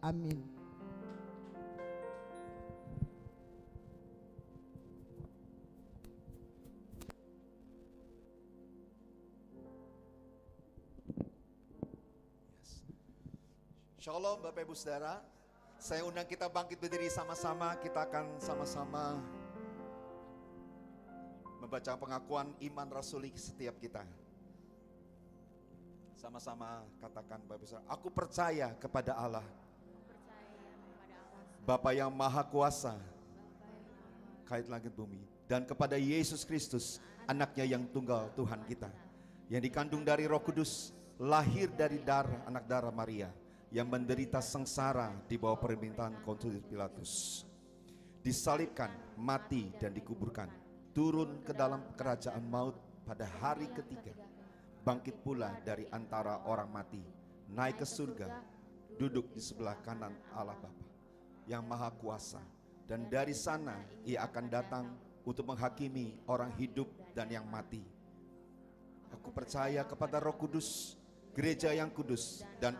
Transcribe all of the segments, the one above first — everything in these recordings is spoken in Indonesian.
Amin. Shalom Bapak Ibu Saudara. Saya undang kita bangkit berdiri sama-sama. Kita akan sama-sama membaca pengakuan iman rasuli setiap kita. Sama-sama katakan Bapak Ibu Saudara, aku percaya kepada Allah, Bapa yang Maha Kuasa, kait langit bumi, dan kepada Yesus Kristus, anaknya yang tunggal Tuhan kita, yang dikandung dari Roh Kudus, lahir dari darah anak darah Maria, yang menderita sengsara di bawah permintaan Pontius Pilatus, disalibkan, mati dan dikuburkan, turun ke dalam kerajaan maut pada hari ketiga, bangkit pula dari antara orang mati, naik ke surga, duduk di sebelah kanan Allah Bapa yang Maha Kuasa, dan dari sana Ia akan datang untuk menghakimi orang hidup dan yang mati. Aku percaya kepada Roh Kudus, gereja yang kudus dan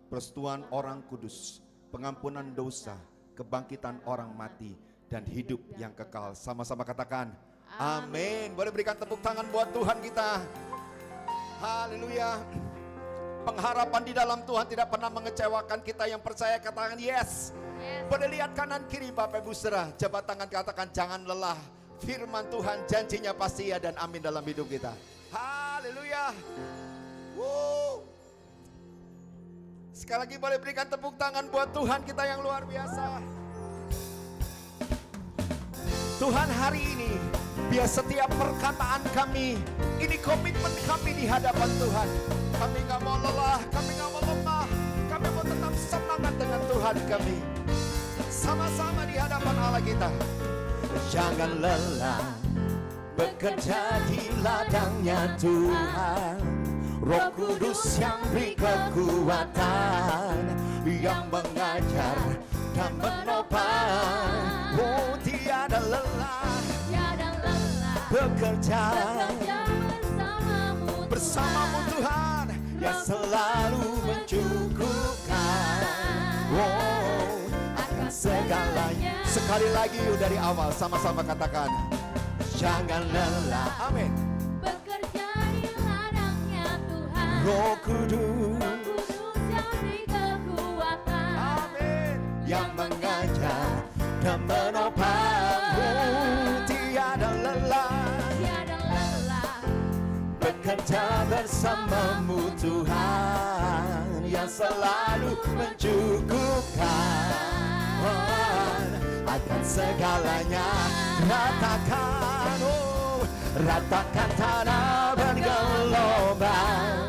persekutuan orang kudus, pengampunan dosa, kebangkitan orang mati, dan hidup yang kekal. Sama-sama katakan amin. Boleh berikan tepuk tangan buat Tuhan kita. Haleluya. Pengharapan di dalam Tuhan tidak pernah mengecewakan kita yang percaya. Katakan yes. Boleh lihat kanan kiri Bapak Ibu Saudara, jabat tangan katakan jangan lelah. Firman Tuhan janjinya pasti ya dan amin dalam hidup kita. Haleluya. Sekali lagi boleh berikan tepuk tangan buat Tuhan kita yang luar biasa. Tuhan hari ini, biar setiap perkataan kami, ini komitmen kami di hadapan Tuhan. Kami gak mau lelah, kami gak mau lemah, kami mau tetap semangat dengan Tuhan kami. Sama-sama di hadapan Allah kita. Jangan lelah bekerja di ladangnya Tuhan. Roh Kudus yang beri kekuatan, yang mengajar dan menopang. Oh tiada lelah bekerja bersamamu Tuhan, yang selalu mencukupkan. Oh akan segalanya. Sekali lagi yuk dari awal sama-sama katakan jangan lelah. Amin. Roh Kudus yang beri kekuatan, amin, yang mengajar dan menopang. Oh, tiada lelah bekerja bersamamu Tuhan, yang selalu mencukupkan akan segalanya. Ratakan, oh, ratakan tanah bergelombang,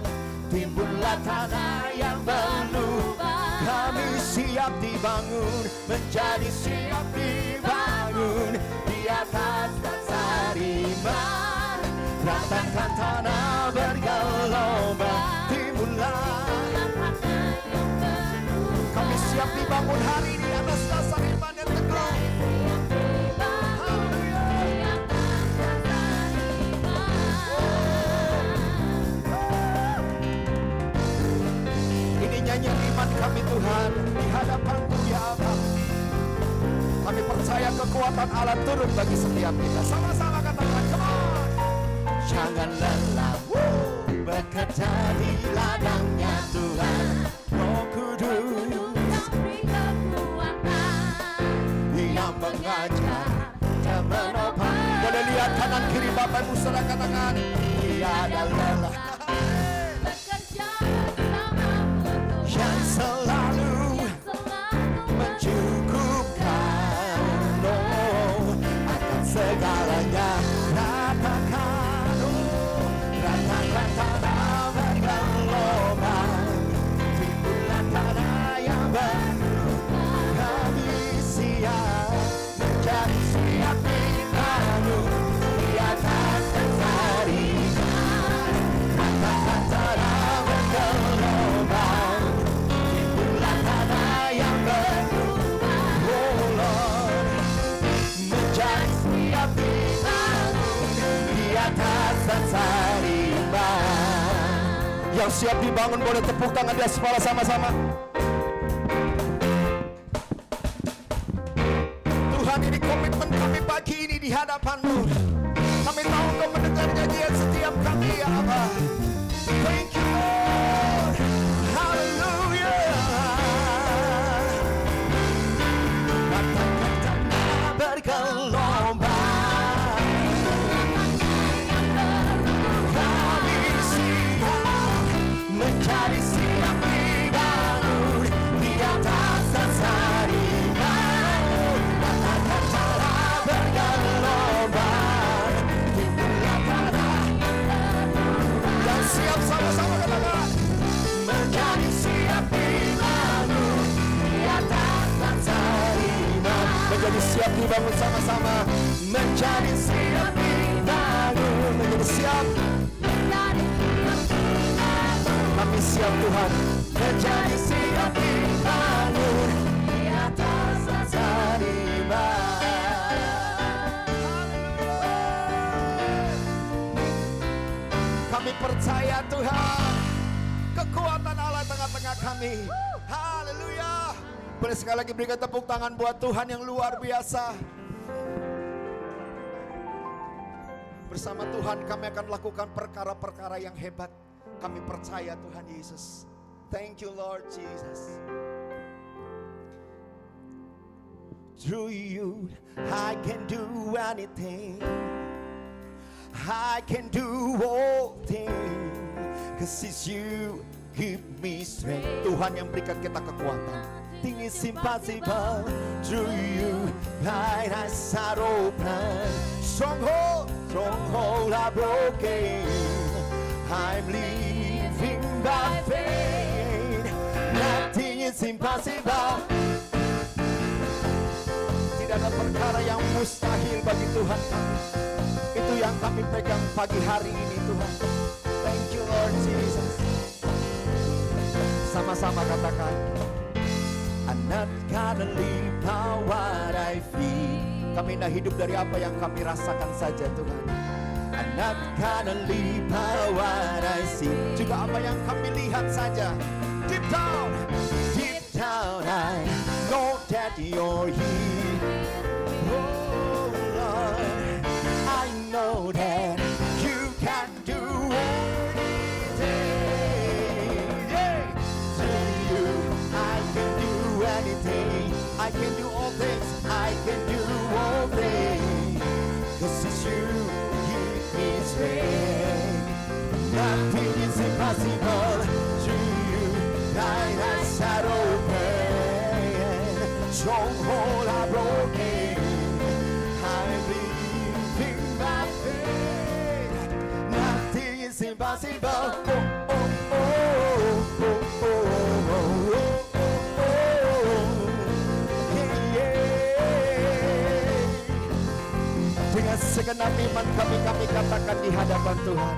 timbullah tanah yang berlubang. Kami siap dibangun, menjadi siap dibangun di atas dasar iman. Ratakan tanah bergelombang, timbullah. Kami siap dibangun hari ini atas dasar iman yang teguh. Nyanyian iman kami Tuhan di hadapan-Mu ya Allah. Kami percaya kekuatan Allah turun bagi setiap kita. Sama-sama katakan, come on. Jangan lelah bekerja di ladangnya Tuhan. Roh Kudus yang mengajar dan menopang. Boleh lihat kanan kiri Bapak Ibu Saudara katakan tiada lelah. Yang selalu mencukupkan, oh, akan segalanya. Ratakan, oh, ratakan tanah bergelombang, timbullah tanah yang baru. Kami siap menjadi siap dibangun di atas dasar iman. Ratakan tanah bergelombang, yang siap dibangun boleh tepuk tangan di aspal sama-sama. Tuhan, ini komitmen kami pagi ini di hadapan-Mu. Kami tahu Engkau mendengar nyanyian setiap kami, ya Allah. Thank you, Lord. Hallelujah. Kata-katanya bergelombang, kami siap menjadi siap dibangun di atas dasar iman. Kata-katanya bergelombang di belakang, dan siap sama-sama katakan, menjadi siap dibangun di atas dasar iman. Menjadi siap dibangun sama-sama, menjadi siap dibangun, menjadi siap. Kami siap Tuhan, menjadi siap dibangun di atas dasar iman. Kami percaya Tuhan, kekuatan Allah tengah-tengah kami. Haleluya. Boleh sekali lagi berikan tepuk tangan buat Tuhan yang luar biasa. Bersama Tuhan kami akan lakukan perkara-perkara yang hebat. Kami percaya Tuhan Yesus. Thank you Lord Jesus. Through you I can do anything. I can do all things. 'Cause it's you give me strength. Tuhan yang berikan kita kekuatan. Things is impossible. Through you blind eyes are open. Stronghold are broken. I'm living by faith. Nothing is impossible. Tidak ada perkara yang mustahil bagi Tuhan kami. Itu yang kami pegang pagi hari ini Tuhan. Thank you Lord Jesus. Sama-sama katakan, I'm not gonna live by what I feel. Kami tidak hidup dari apa yang kami rasakan saja Tuhan. I'm not gonna live by what I see. Juga apa yang kami lihat saja. Deep down I know that you're here. Oh Lord, I know that you can do anything. Yeah. Through you I can do anything. I can do all things. I can do all things. 'Cause it's you. Nothing is impossible to you. Thine eyes are open. Stronghold are broken. I'm living by faith. Nothing is impossible. Oh, oh, oh, oh, oh, oh, oh, oh. Yeah, yeah. Dengan segenap iman kami katakan di hadapan Tuhan,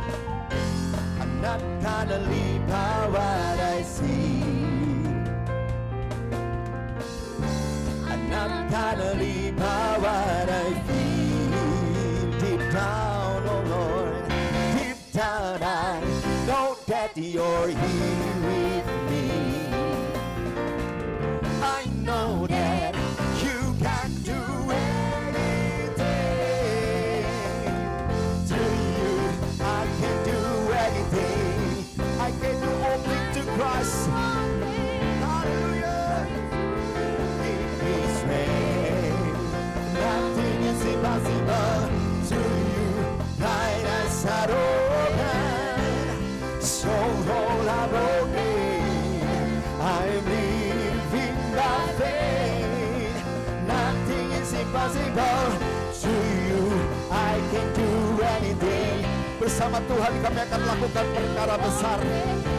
I'm not gonna live by what I see. I'm not gonna live by what I feel. Deep down, oh Lord, deep down I know that you're here with me. I know that you can do anything. Through you I can do anything. I can do all things to Christ. Hallelujah. Give me strength. Nothing is impossible to you. Thine eyes are open. Stronghold are broken. I'm living by faith. Nothing is impossible to you. I can do anything. Bersama Tuhan kami akan lakukan perkara besar.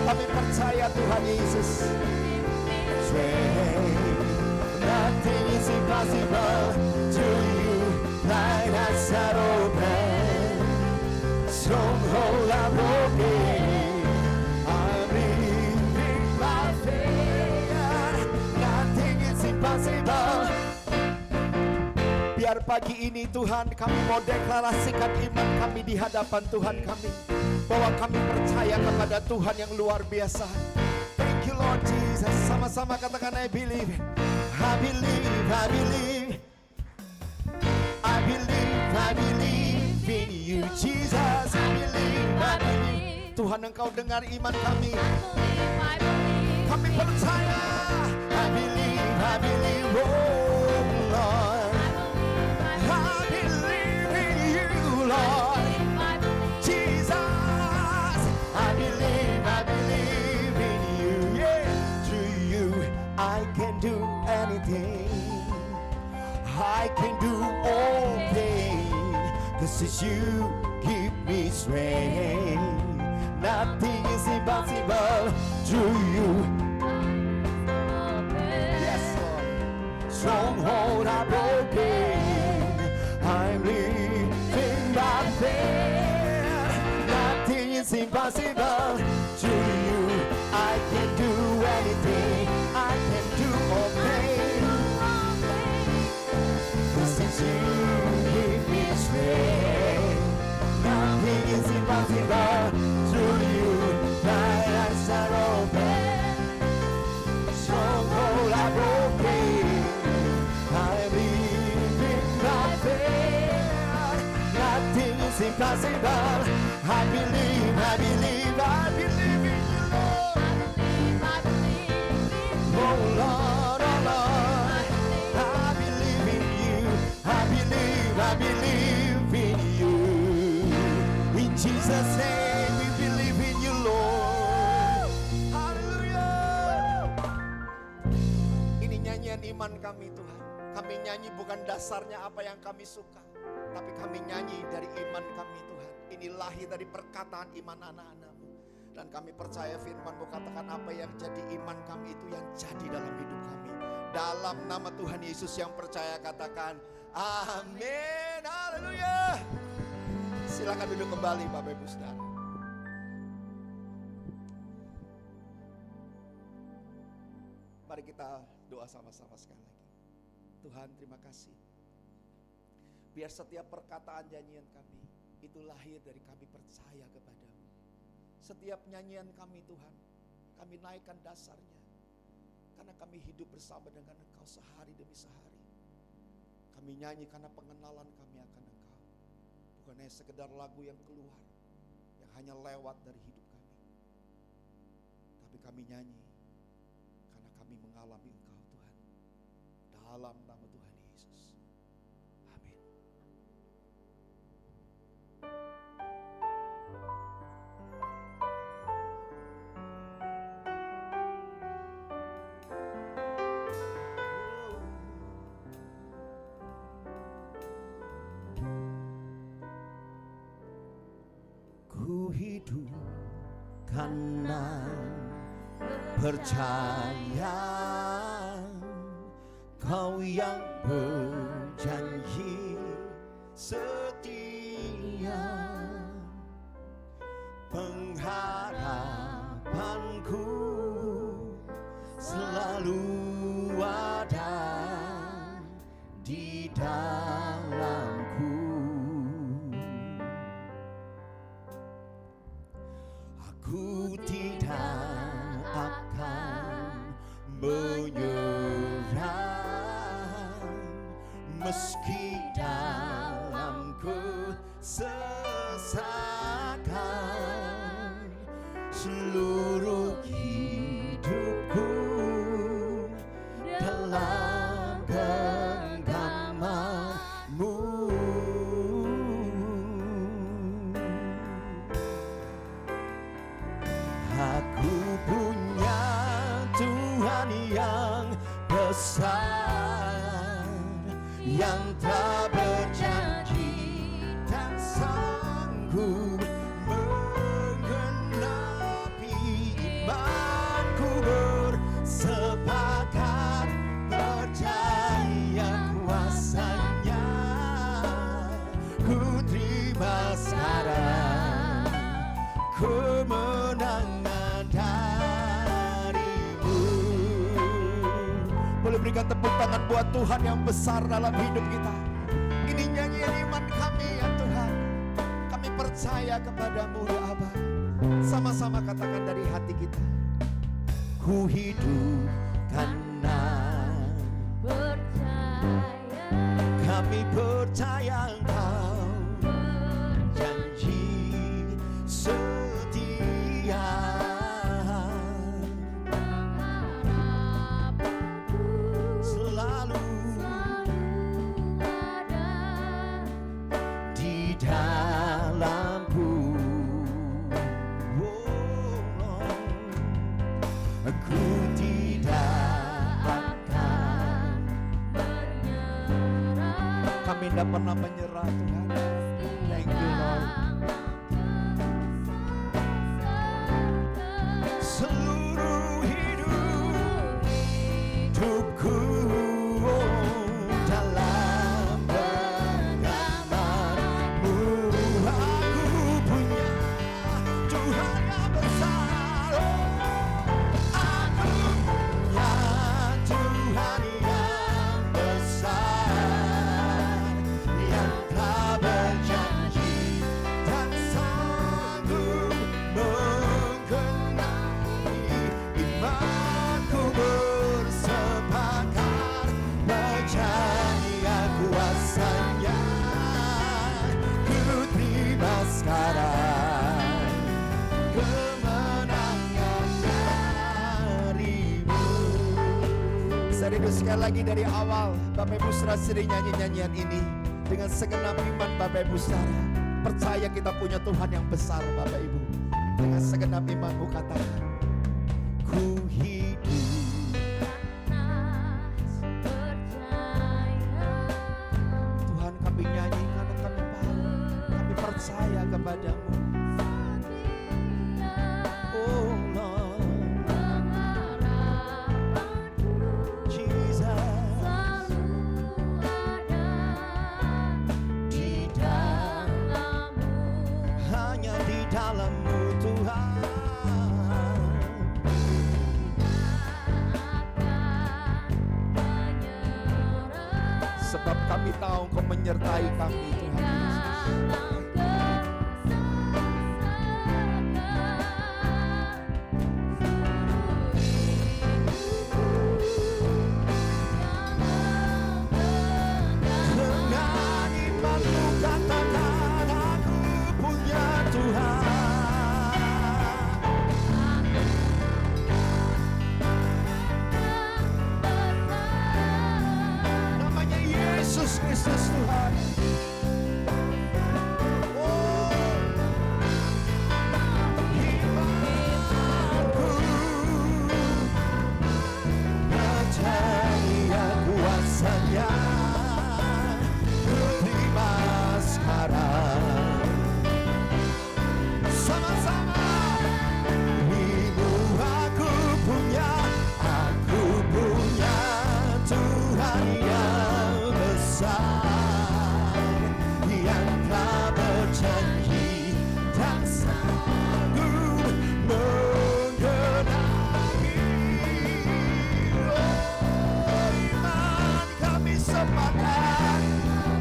Kami percaya Tuhan Yesus. Nothing is impossible to you. Thine eyes are open. Stronghold are broken. I'm living by faith. Nothing is impossible. Biar pagi ini Tuhan kami mau deklarasikan iman kami di hadapan Tuhan kami, bahwa kami percaya kepada Tuhan yang luar biasa. Thank you Lord Jesus. Sama-sama katakan I believe. I believe, I believe. Tuhan Engkau dengar iman kami. Kami percaya. I believe, oh Lord. I believe in you, Lord. Jesus, I believe in you. Yeah, through you I can do anything. I can do all things, 'cause it's you give me strength. Nothing is impossible through you. Yes, Lord. Strongholds are broken. I'm living by faith. Nothing is impossible through you. I can do anything. I can do all things. Since you give me strength, nothing is impossible through you. My eyes are open, strongholds are broken. I believe in my faith. Nothing is impossible. I believe, I believe, I believe in you, Lord. I believe, oh Lord, oh Lord. I believe in you. I believe in you. In Jesus' name we believe in you, Lord. Hallelujah. Ini nyanyian iman kami, Tuhan. Kami nyanyi bukan dasarnya apa yang kami suka, tapi kami nyanyi dari iman kami, Tuhan. Ini lahir dari perkataan iman anak-anak-Mu. Dan kami percaya firman-Mu katakan apa yang jadi iman kami itu yang jadi dalam hidup kami. Dalam nama Tuhan Yesus yang percaya katakan amin. Haleluya. Silakan duduk kembali Bapak Ibu Saudara. Mari kita doa sama-sama sekali lagi. Tuhan, terima kasih. Biar setiap perkataan nyanyian kami itu lahir dari kami percaya kepadamu. Setiap nyanyian kami Tuhan, kami naikkan dasarnya. Karena kami hidup bersama dengan Engkau sehari demi sehari. Kami nyanyi karena pengenalan kami akan Engkau. Bukan hanya sekedar lagu yang keluar, yang hanya lewat dari hidup kami. Tapi kami nyanyi karena kami mengalami Engkau Tuhan. Dalam nama Tuhan Yesus. Amin. Ku hidup karena percaya Kau yang berjanji setia. Pengharapanku selalu ada di dalamku. Aku tidak akan menyerah meski dalam kesesakan. Seluruh hidupku dalam genggaman-Mu. Aku punya Tuhan yang besar, yang tak berjanji dan sanggup menggenapi imanku. Bersepakat percaya kuasa-Nya. Ku terima sekarang kemenangan dari-Mu. Boleh berikan tepuk tangan buat Tuhan yang besar dalam hidup kita. Ini nyanyian iman kami ya Tuhan. Kami percaya kepadamu ya Aba. Sama-sama katakan dari hati kita. Ku hidup karena percaya. Kami percaya Engkau berjanji setia. Kami tidak pernah menyerah Tuhan. Thank you Lord. Seluruh hidupku dalam genggamanmu, aku punya Tuhan yang besar. Aku punya Tuhan yang besar, yang telah berjanji dan sanggup menggenapi imanku, bersepakat percaya kuasanya. Ku terima sekarang kemenangan darimu. Saya rindu sekali lagi dari awal Bapak Ibu saudara sering nyanyi nyanyian ini dengan segenap iman. Bapak Ibu saudara percaya kita punya Tuhan yang besar. Bapak Ibu dengan segenap imanmu katakan, ku hidup Tuhan. Kami nyanyi karena kami tahu, kami percaya kepadamu. Oh Lord Jesus, di dalammu, hanya di dalammu Tuhan. Sebab kami tahu Engkau menyertai kami Tuhan Yesus. Dengan imanmu katakan, aku punya Tuhan. Namanya Yesus Kristus Tuhan. Oh, imanku percaya kuasanya. Ku terima sekarang sama-sama. Ibu aku punya Tuhan yang besar, yang telah berjanji dan sanggup menggenapi. Oh, iman kami sepakat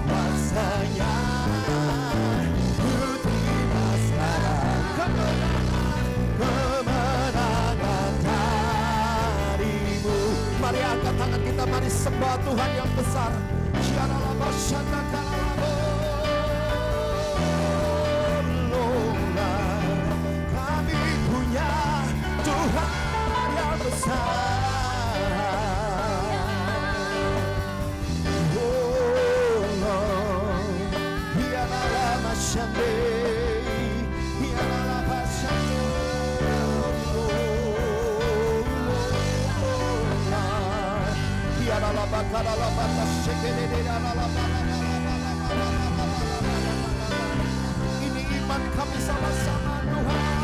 kuasanya. Ku terima sekarang kemenangan darimu. Mari angkat tangan kita, mari sembah Tuhan yang besar. Shalala shanda kalala. Kami punya Tuhan yang besar. Oh Lord, Hianala Mashande, Hianala Mashande. Ini iman kami sama-sama Tuhan.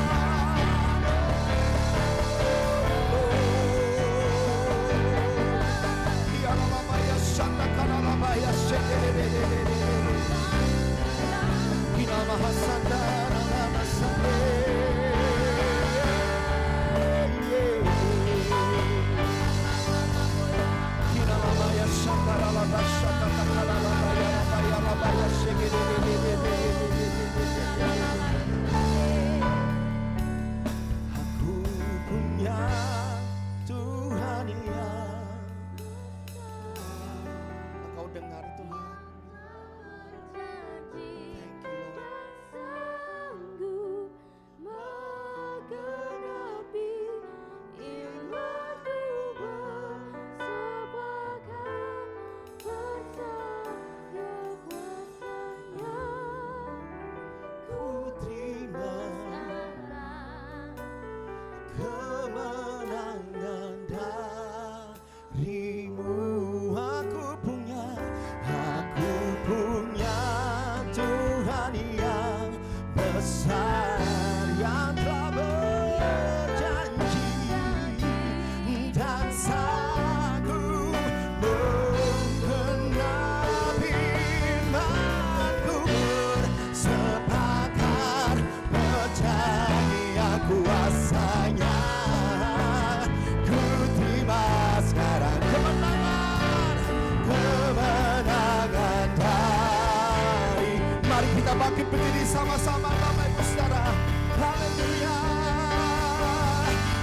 bangkit berdiri sama-sama Bapak Ibu Saudara. Haleluya.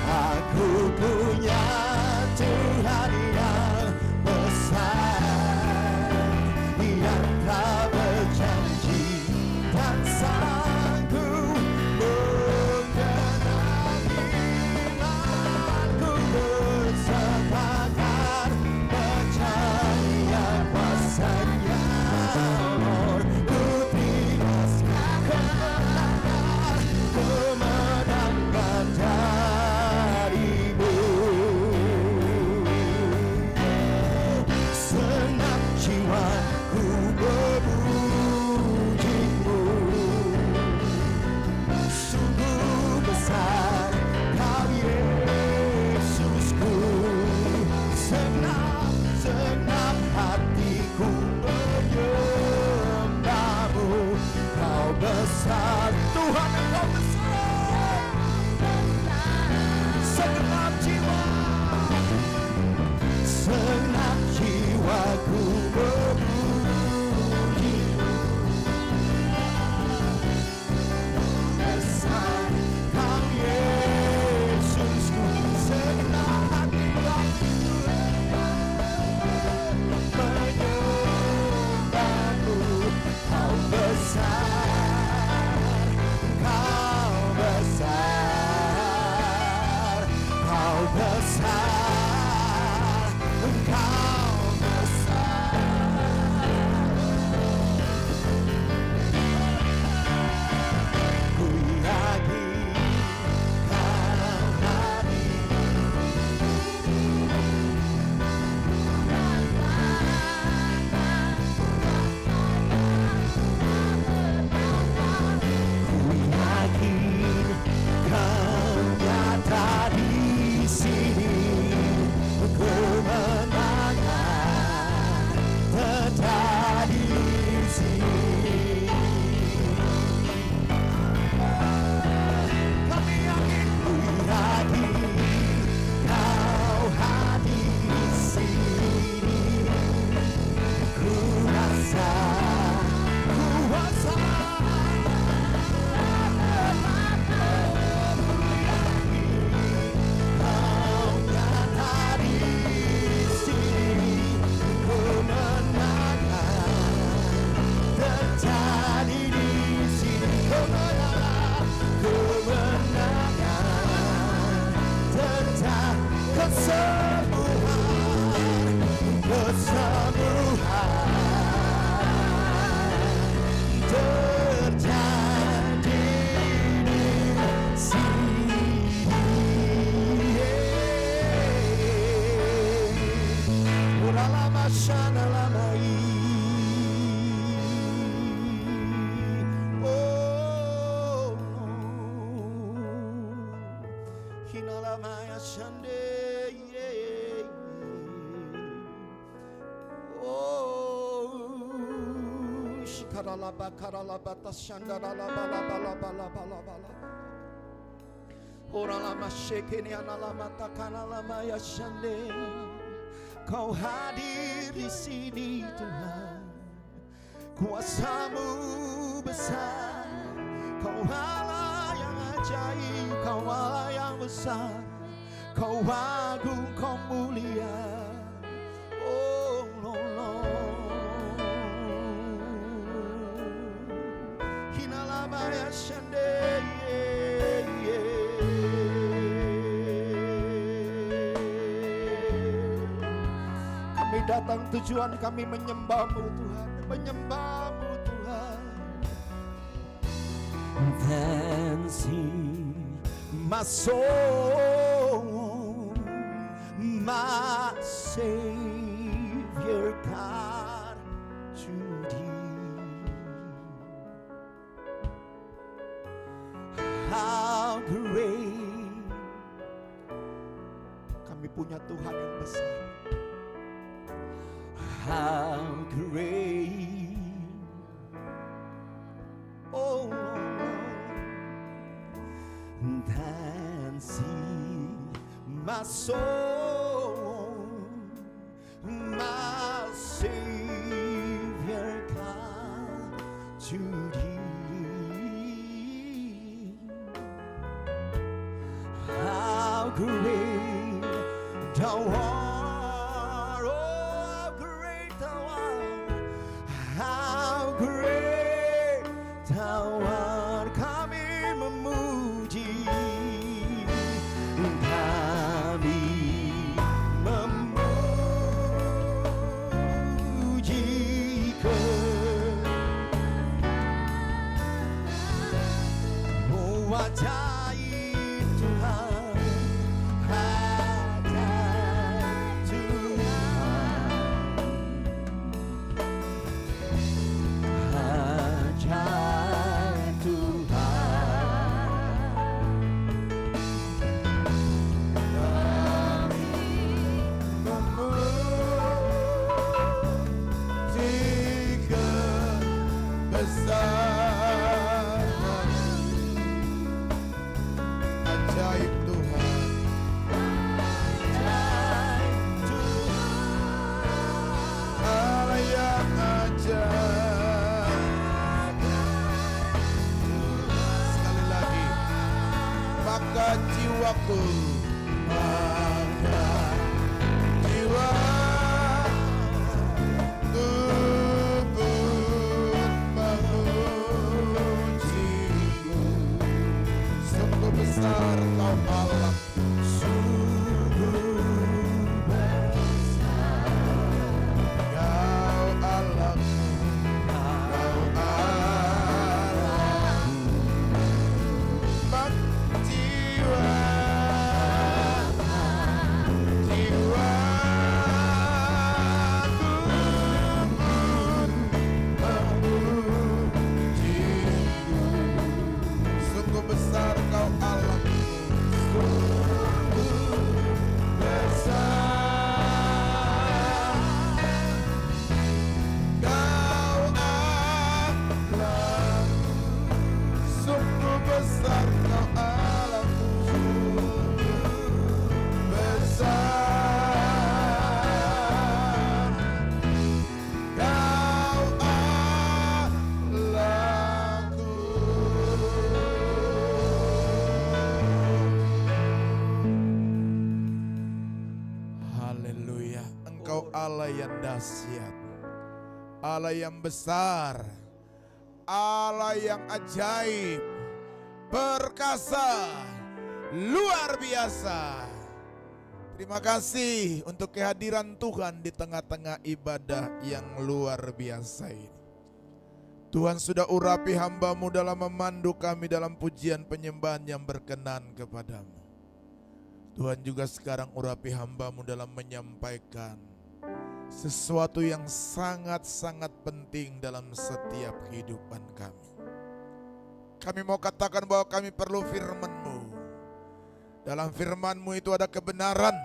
Aku punya Tuhan yang besar, yang tak berjanji dan sanggup menggenapi imanku, bersepakat percaya kuasa-Nya. Lord, ku terima kemenangan, kemenangan darimu. Senang jiwaku memujimu, sungguh besar Kau Yesusku. Senang hatiku menyembahmu. Kau besar Tuhan, Engkau besar. Segenap jiwa, senang jiwaku memujimu. Besar Kau Yesusku. Senang hatiku menyembahmu. Kau besar, Kau besar, Kau besar, Kau besar. Ku yakin Kau hadir. Ku yakin Kau nyata di sini. Kemenangan terjadi di sini. Kami yakin, ku yakin Kau hadir di sini. Ku rasa kuasa Kau nyata di sini. Kemenangan terjadi di sini. Kemenangan terjadi. Kesembuhan, kesembuhan terjadi di sini. Uralama shana lamai. Oh, hinalamaya shande. Oh, shikaralaba karalaba tashandaralaba laba laba laba laba laba. Oralama shekeni analama takanalama ya shande. Kau hadir di sini Tuhan. Kuasa-Mu besar. Kau Allah yang ajaib. Kau Allah yang besar. Kau agung, Kau mulia. Oh Lord. Hinalama ya shande. Kami datang, tujuan kami menyembah-Mu Tuhan, menyembah-Mu Tuhan. Then see my soul, my Savior God to Thee. How great, kami punya Tuhan yang besar. How great, oh Lord, than see my soul, my Savior come to Thee. Allahku, maka jiwa turut memujimu. Sungguh besar Kau Allah, sungguh besar Kau Allahku, Kau Allahku. Jiwa sungguh besar Kau Allahku, sungguh besar Kau Allahku, sungguh besar Kau Allahku, besar Kau Allahku. Haleluya, Engkau Allah yang dahsyat, Allah yang besar, Allah yang ajaib, perkasa, luar biasa. Terima kasih untuk kehadiran Tuhan di tengah-tengah ibadah yang luar biasa ini. Tuhan sudah urapi hamba-Mu dalam memandu kami dalam pujian penyembahan yang berkenan kepadamu. Tuhan juga sekarang urapi hamba-Mu dalam menyampaikan sesuatu yang sangat-sangat penting dalam setiap kehidupan kami. Kami mau katakan bahwa kami perlu firman-Mu. Dalam firman-Mu itu ada kebenaran,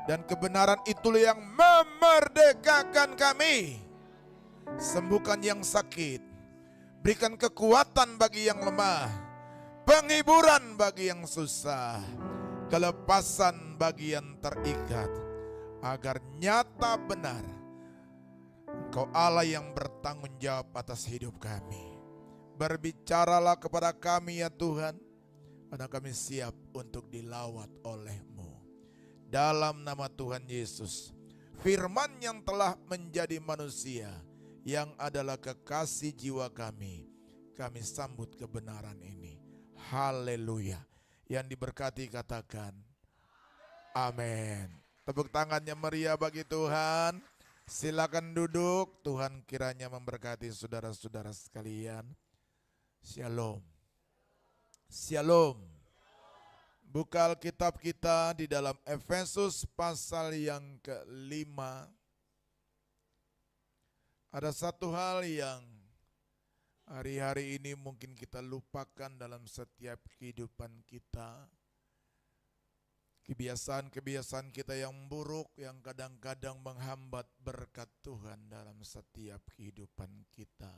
dan kebenaran itulah yang memerdekakan kami. Sembuhkan yang sakit, berikan kekuatan bagi yang lemah, penghiburan bagi yang susah, kelepasan bagi yang terikat, agar nyata benar Engkau Allah yang bertanggung jawab atas hidup kami. Berbicaralah kepada kami ya Tuhan, karena kami siap untuk dilawat oleh-Mu. Dalam nama Tuhan Yesus, firman yang telah menjadi manusia, yang adalah kekasih jiwa kami sambut kebenaran ini. Haleluya. Yang diberkati katakan amin. Tepuk tangannya meriah bagi Tuhan. Silakan duduk. Tuhan kiranya memberkati saudara-saudara sekalian. Shalom. Shalom. Buka Alkitab kita di dalam Efesus pasal yang ke-5. Ada satu hal yang hari-hari ini mungkin kita lupakan dalam setiap kehidupan kita. Kebiasaan-kebiasaan kita yang buruk yang kadang-kadang menghambat berkat Tuhan dalam setiap kehidupan kita.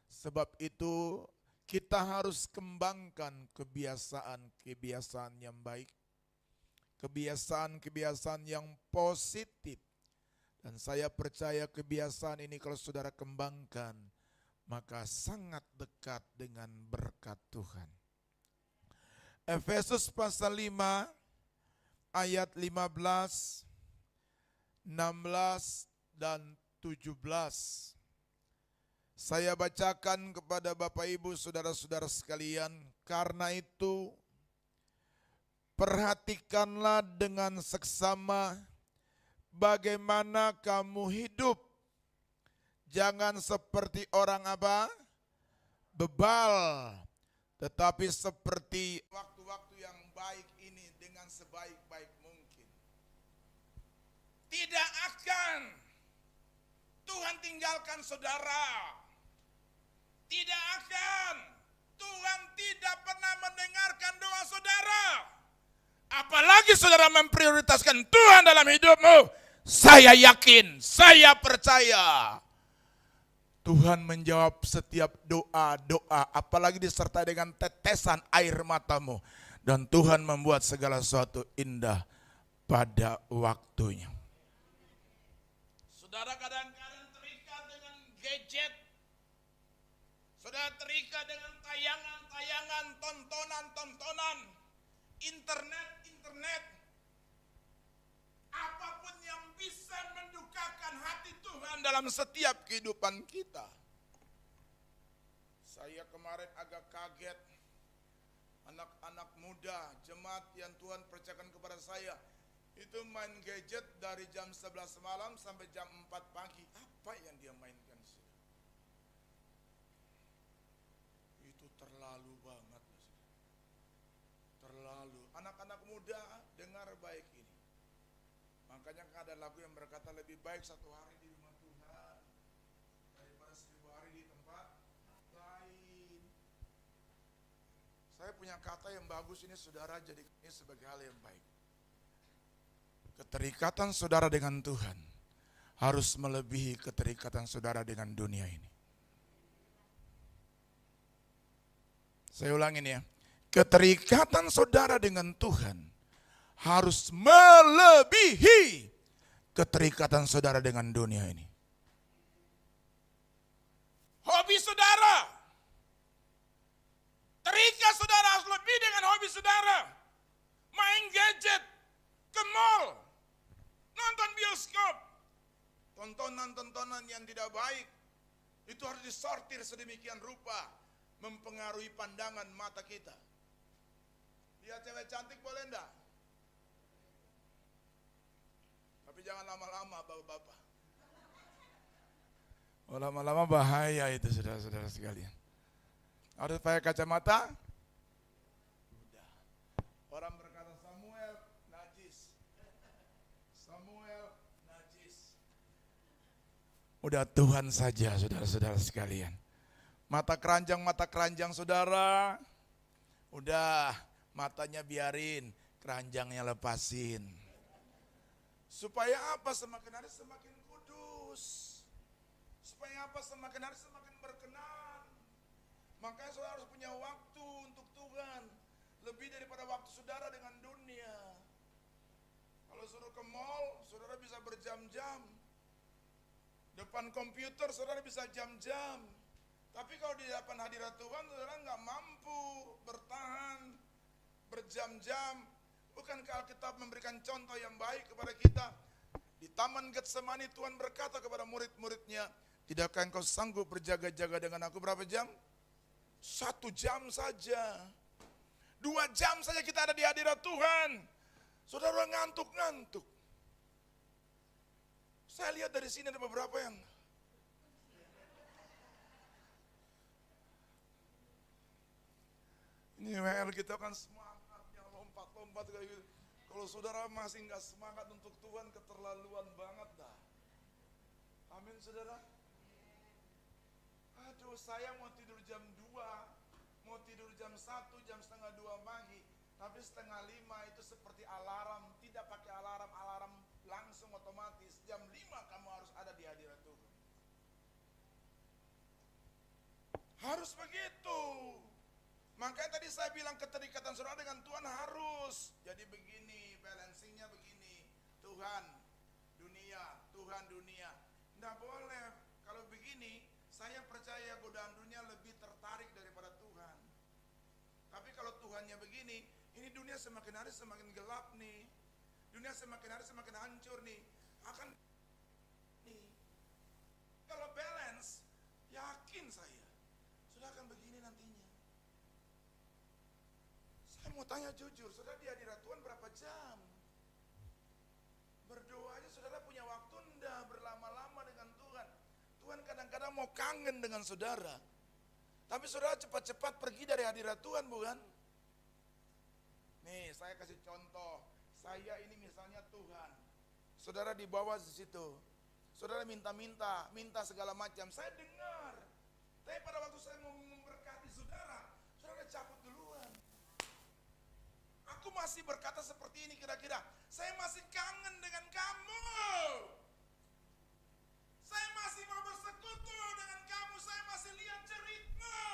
Sebab itu kita harus kembangkan kebiasaan-kebiasaan yang baik, kebiasaan-kebiasaan yang positif. Dan saya percaya kebiasaan ini kalau saudara kembangkan, maka sangat dekat dengan berkat Tuhan. Efesus pasal 5 ayat 15, 16 dan 17. Saya bacakan kepada Bapak Ibu saudara-saudara sekalian. Karena itu perhatikanlah dengan seksama bagaimana kamu hidup. Jangan seperti orang apa? Bebal. Tetapi seperti waktu-waktu yang baik ini dengan sebaik-baik mungkin. Tidak akan Tuhan tinggalkan saudara. Tidak akan. Tuhan tidak pernah mendengarkan doa saudara. Apalagi saudara memprioritaskan Tuhan dalam hidupmu. Saya yakin, saya percaya Tuhan menjawab setiap doa-doa, apalagi disertai dengan tetesan air matamu. Dan Tuhan membuat segala sesuatu indah pada waktunya. Saudara kadang-kadang terikat dengan gadget. Saudara terikat dengan tayangan-tayangan, tontonan-tontonan. internet, apapun yang bisa mendukakan hati Tuhan dalam setiap kehidupan kita. Saya kemarin agak kaget, anak-anak muda, jemaat yang Tuhan percayakan kepada saya, itu main gadget dari jam 11 malam sampai jam 4 pagi. Apa yang dia mainkan? Itu terlalu banget. Terlalu. Anak-anak muda, dengar baik ini. Makanya ada lagu yang berkata lebih baik satu hari di rumah Tuhan daripada 1000 hari di tempat lain. Saya punya kata yang bagus ini, saudara, jadi ini sebagai hal yang baik. Keterikatan saudara dengan Tuhan harus melebihi keterikatan saudara dengan dunia ini. Saya ulangin ya. Keterikatan saudara dengan Tuhan harus melebihi keterikatan saudara dengan dunia ini. Hobi saudara, terikat saudara harus lebih dengan hobi saudara. Main gadget, ke mall, nonton bioskop, tontonan-tontonan yang tidak baik, itu harus disortir sedemikian rupa, mempengaruhi pandangan mata kita. Lihat cewek cantik boleh enggak? Tapi jangan lama-lama bapak-bapak. Oh, lama-lama bahaya itu saudara-saudara sekalian. Harus pakai kacamata? Udah. Orang berkata Samuel najis. Samuel najis. Udah Tuhan saja saudara-saudara sekalian. Mata keranjang saudara. Udah. Matanya biarin, keranjangnya lepasin. Supaya apa? Semakin hari semakin kudus. Supaya apa? Semakin hari semakin berkenan. Makanya saudara harus punya waktu untuk Tuhan. Lebih daripada waktu saudara dengan dunia. Kalau suruh ke mall, saudara bisa berjam-jam. Depan komputer, saudara bisa jam-jam. Tapi kalau di depan hadirat Tuhan, saudara nggak mampu bertahan berjam-jam. Bukankah Alkitab memberikan contoh yang baik kepada kita? Di Taman Getsemani Tuhan berkata kepada murid-muridnya, tidakkah engkau sanggup berjaga-jaga dengan aku berapa jam? 1 jam saja. 2 jam saja kita ada di hadirat Tuhan. Saudara ngantuk-ngantuk. Saya lihat dari sini ada beberapa yang ini WL kita kan semangat, yang lompat-lompat kayak gitu. Kalau saudara masih nggak semangat untuk Tuhan, keterlaluan banget dah. Amin saudara. Aduh, saya mau tidur jam 2, mau tidur jam 1, jam setengah 2 pagi. Tapi setengah 5 itu seperti alarm, tidak pakai alarm, alarm langsung otomatis. Jam 5 kamu harus ada di hadirat Tuhan. Harus begitu. Makanya tadi saya bilang keterikatan saudara dengan Tuhan harus. Jadi begini, balancingnya begini. Tuhan, dunia. Nggak boleh. Kalau begini, saya percaya godaan dunia lebih tertarik daripada Tuhan. Tapi kalau Tuhannya begini, ini dunia semakin hari semakin gelap nih. Dunia semakin hari semakin hancur nih. Kalau balance, yakin saya, sudah akan begini nantinya. Saya mau tanya jujur, saudara di hadirat Tuhan berapa jam? Berdoa aja saudara punya waktu enggak berlama-lama dengan Tuhan. Tuhan kadang-kadang mau kangen dengan saudara. Tapi saudara cepat-cepat pergi dari hadirat Tuhan, bukan? Nih, saya kasih contoh. Saya ini misalnya Tuhan. Saudara di bawah di situ. Saudara minta segala macam. Saya dengar. Tapi pada waktu saya mau memberkati saudara cabut duluan. Aku masih berkata seperti ini kira-kira. Saya masih kangen dengan kamu. Saya masih mau bersekutu dengan kamu. Saya masih lihat ceritmu.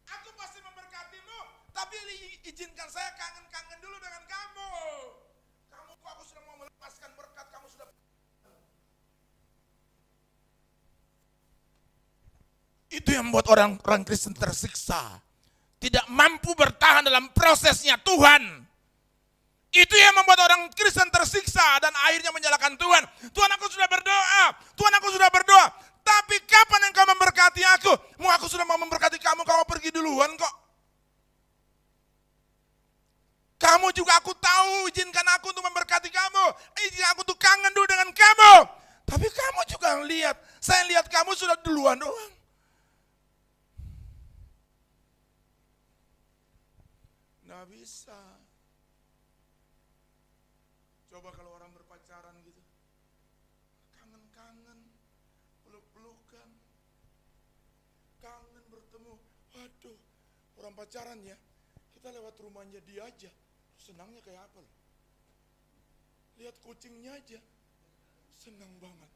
Aku pasti memberkatimu. Tapi izinkan saya kangen-kangen dulu dengan kamu. Aku sudah mau melepaskan berkat, kamu sudah. Itu yang membuat orang Kristen tersiksa. tidak mampu bertahan dalam prosesnya Tuhan. Itu yang membuat orang Kristen tersiksa dan akhirnya menyalahkan Tuhan. Tuhan, aku sudah berdoa. Tuhan, aku sudah berdoa. Tapi kapan engkau memberkati aku? Mau aku sudah mau memberkati kamu, kamu pergi duluan kok. Kamu juga aku tahu, izinkan aku untuk memberkati kamu. Izinkan aku untuk kangen dulu dengan kamu. Tapi kamu juga lihat, saya lihat kamu sudah duluan doang. Nggak bisa. Coba kalau orang berpacaran gitu. Kangen-kangen, peluk-pelukan. Kangen bertemu. Waduh, orang pacaran ya. Kita lewat rumahnya dia aja. Senangnya kayak apa loh. Lihat kucingnya aja. Senang banget.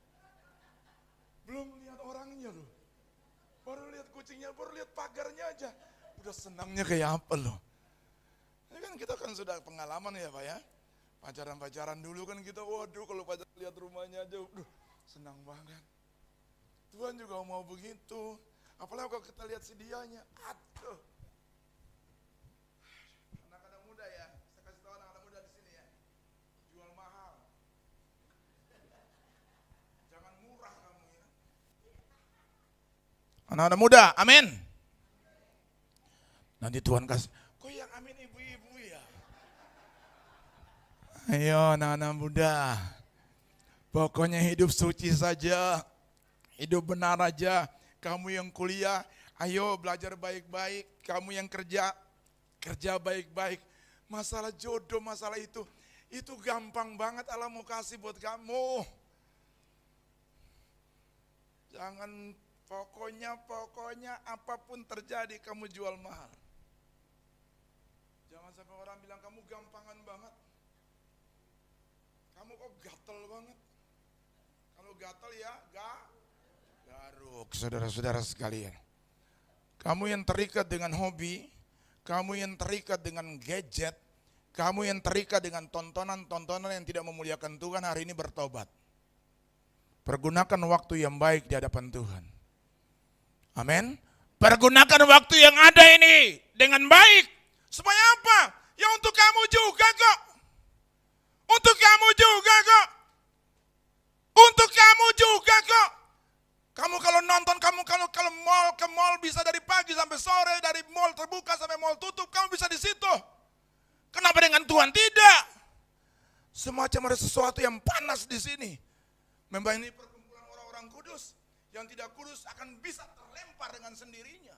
Belum lihat orangnya loh. Baru lihat kucingnya, baru lihat pagarnya aja. Udah senangnya kayak apa loh. Ini kan kita kan sudah pengalaman ya Pak ya. Pacaran-pacaran dulu kan kita, waduh kalau pacaran lihat rumahnya aja, senang banget. Tuhan juga mau begitu. Apalagi kalau kita lihat si dianya, aduh. Anak-anak muda ya, saya kasih tahu anak-anak muda di sini ya, jual mahal. Jangan murah kamu ya. Anak-anak muda, amin. Nanti Tuhan kasih, kok yang amin ibu-ibu ya? Ayo anak-anak muda, pokoknya hidup suci saja, hidup benar aja. Kamu yang kuliah, ayo belajar baik-baik. Kamu yang kerja, kerja baik-baik. Masalah jodoh, masalah itu gampang banget Allah mau kasih buat kamu. Jangan pokoknya apapun terjadi kamu jual mahal. Jangan sampai orang bilang kamu gampangan banget. Kamu kok gatel banget. Kalau gatel ya garuk, saudara-saudara sekalian. Kamu yang terikat dengan hobi, kamu yang terikat dengan gadget, kamu yang terikat dengan tontonan-tontonan yang tidak memuliakan Tuhan, hari ini bertobat. Pergunakan waktu yang baik di hadapan Tuhan. Amin. Pergunakan waktu yang ada ini dengan baik. Supaya apa? Ya untuk kamu juga kok. Untuk kamu juga kok. Untuk kamu juga kok. Kamu kalau nonton, kamu kalau mall ke mall bisa dari pagi sampai sore, dari mall terbuka sampai mall tutup, kamu bisa di situ. Kenapa dengan Tuhan tidak? Semacam ada sesuatu yang panas di sini. Memang ini perkumpulan orang-orang kudus. Yang tidak kudus akan bisa terlempar dengan sendirinya.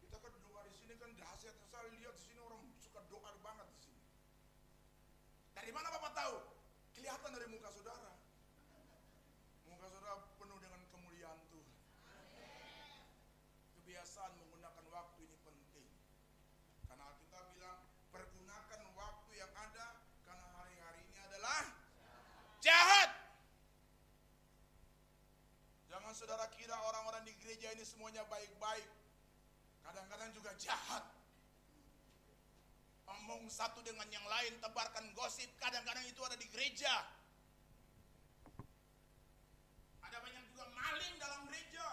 Kita kan doa di sini kan dahsyat. Saya lihat di sini orang suka doa banget di sini. Dari mana Bapak tahu? Kelihatan dari muka saudara. Muka saudara penuh dengan kemuliaan Tuhan. Kebiasaan menggunakan waktu ini penting. Karena kita bilang pergunakan waktu yang ada karena hari-hari ini adalah jahat. Jangan saudara kira orang-orang di gereja ini semuanya baik-baik. Kadang-kadang juga jahat. Ngomong satu dengan yang lain, tebarkan gosip, kadang-kadang itu ada di gereja. Ada banyak juga maling dalam gereja.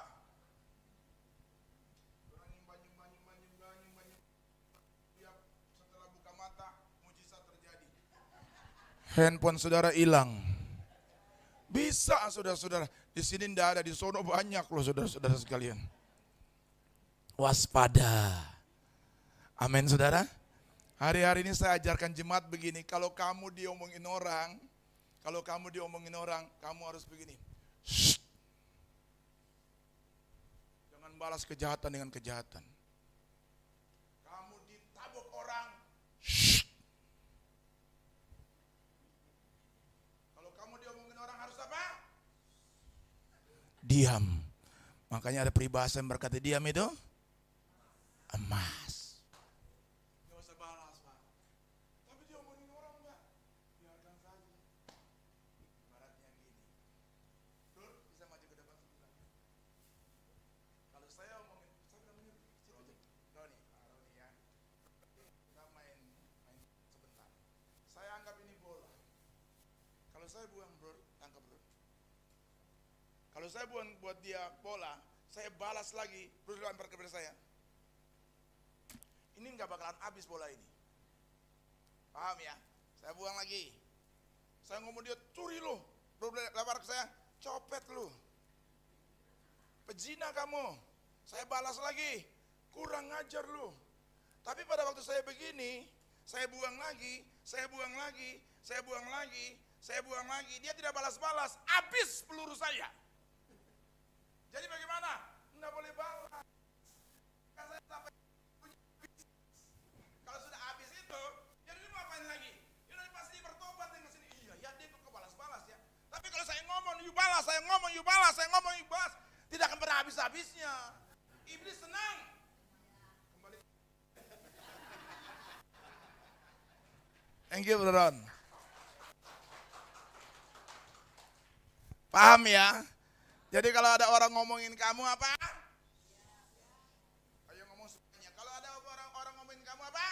Tiap setelah buka mata, mujizat terjadi. Handphone saudara hilang. Bisa saudara-saudara. Di sini tidak ada, di sono banyak loh saudara-saudara sekalian. Waspada. Amin saudara. Hari-hari ini saya ajarkan jemaat begini, kalau kamu diomongin orang, kamu harus begini. Shh. Jangan balas kejahatan dengan kejahatan. Kamu ditabuk orang, shh. Kalau kamu diomongin orang harus apa? Diam. Makanya ada peribahasa yang berkata diam itu emas. Kalau saya buat dia bola, saya balas lagi, terus lempar kepada saya. ini nggak bakalan habis bola ini. Paham ya? Saya buang lagi. Saya ngomong dia, curi lu. Lempar ke saya, copet lu. Pezina kamu. Saya balas lagi, kurang ngajar lu. Tapi pada waktu saya begini, saya buang lagi, saya buang lagi, saya buang lagi, saya buang lagi. Dia tidak balas-balas, habis peluru saya. Jadi bagaimana? Nggak boleh balas. Kan saya sampai punya habis. Kalau sudah habis itu, jadi dia mau apain lagi? Ya nanti pasti dia bertobat dengan sini. Iya, ya dia kok balas-balas ya. Tapi kalau saya ngomong, you balas, saya ngomong, you balas, saya ngomong, you balas. Tidak akan pernah habis-habisnya. Iblis senang. Kembali. Thank you, Bro. Paham ya? Jadi kalau ada orang ngomongin kamu apa? Ayo ngomong semuanya. Kalau ada orang ngomongin kamu apa?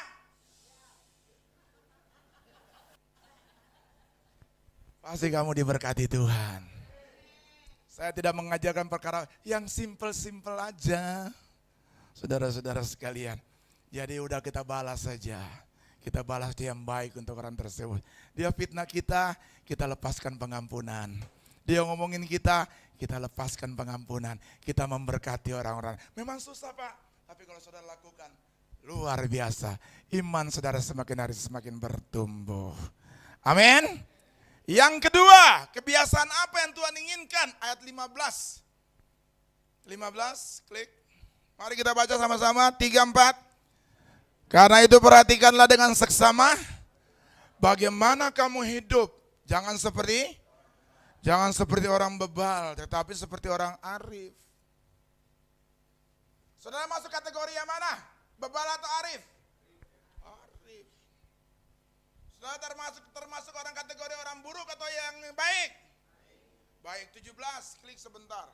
Pasti kamu diberkati Tuhan. Saya tidak mengajarkan perkara yang simpel-simpel aja. Saudara-saudara sekalian. Jadi udah kita balas saja. Kita balas dia yang baik untuk orang tersebut. Dia fitnah kita, kita lepaskan pengampunan. Dia ngomongin kita lepaskan pengampunan. Kita memberkati orang-orang. Memang susah Pak, tapi kalau saudara lakukan, luar biasa. Iman saudara semakin hari semakin bertumbuh. Amin. Yang kedua, kebiasaan apa yang Tuhan inginkan? Ayat 15. 15, klik. Mari kita baca sama-sama, 3-4. Karena itu perhatikanlah dengan seksama bagaimana kamu hidup. Jangan seperti orang bebal, tetapi seperti orang arif. Saudara masuk kategori yang mana? Bebal atau arif? Arif. Saudara termasuk orang kategori orang buruk atau yang baik? Baik, 17, klik sebentar.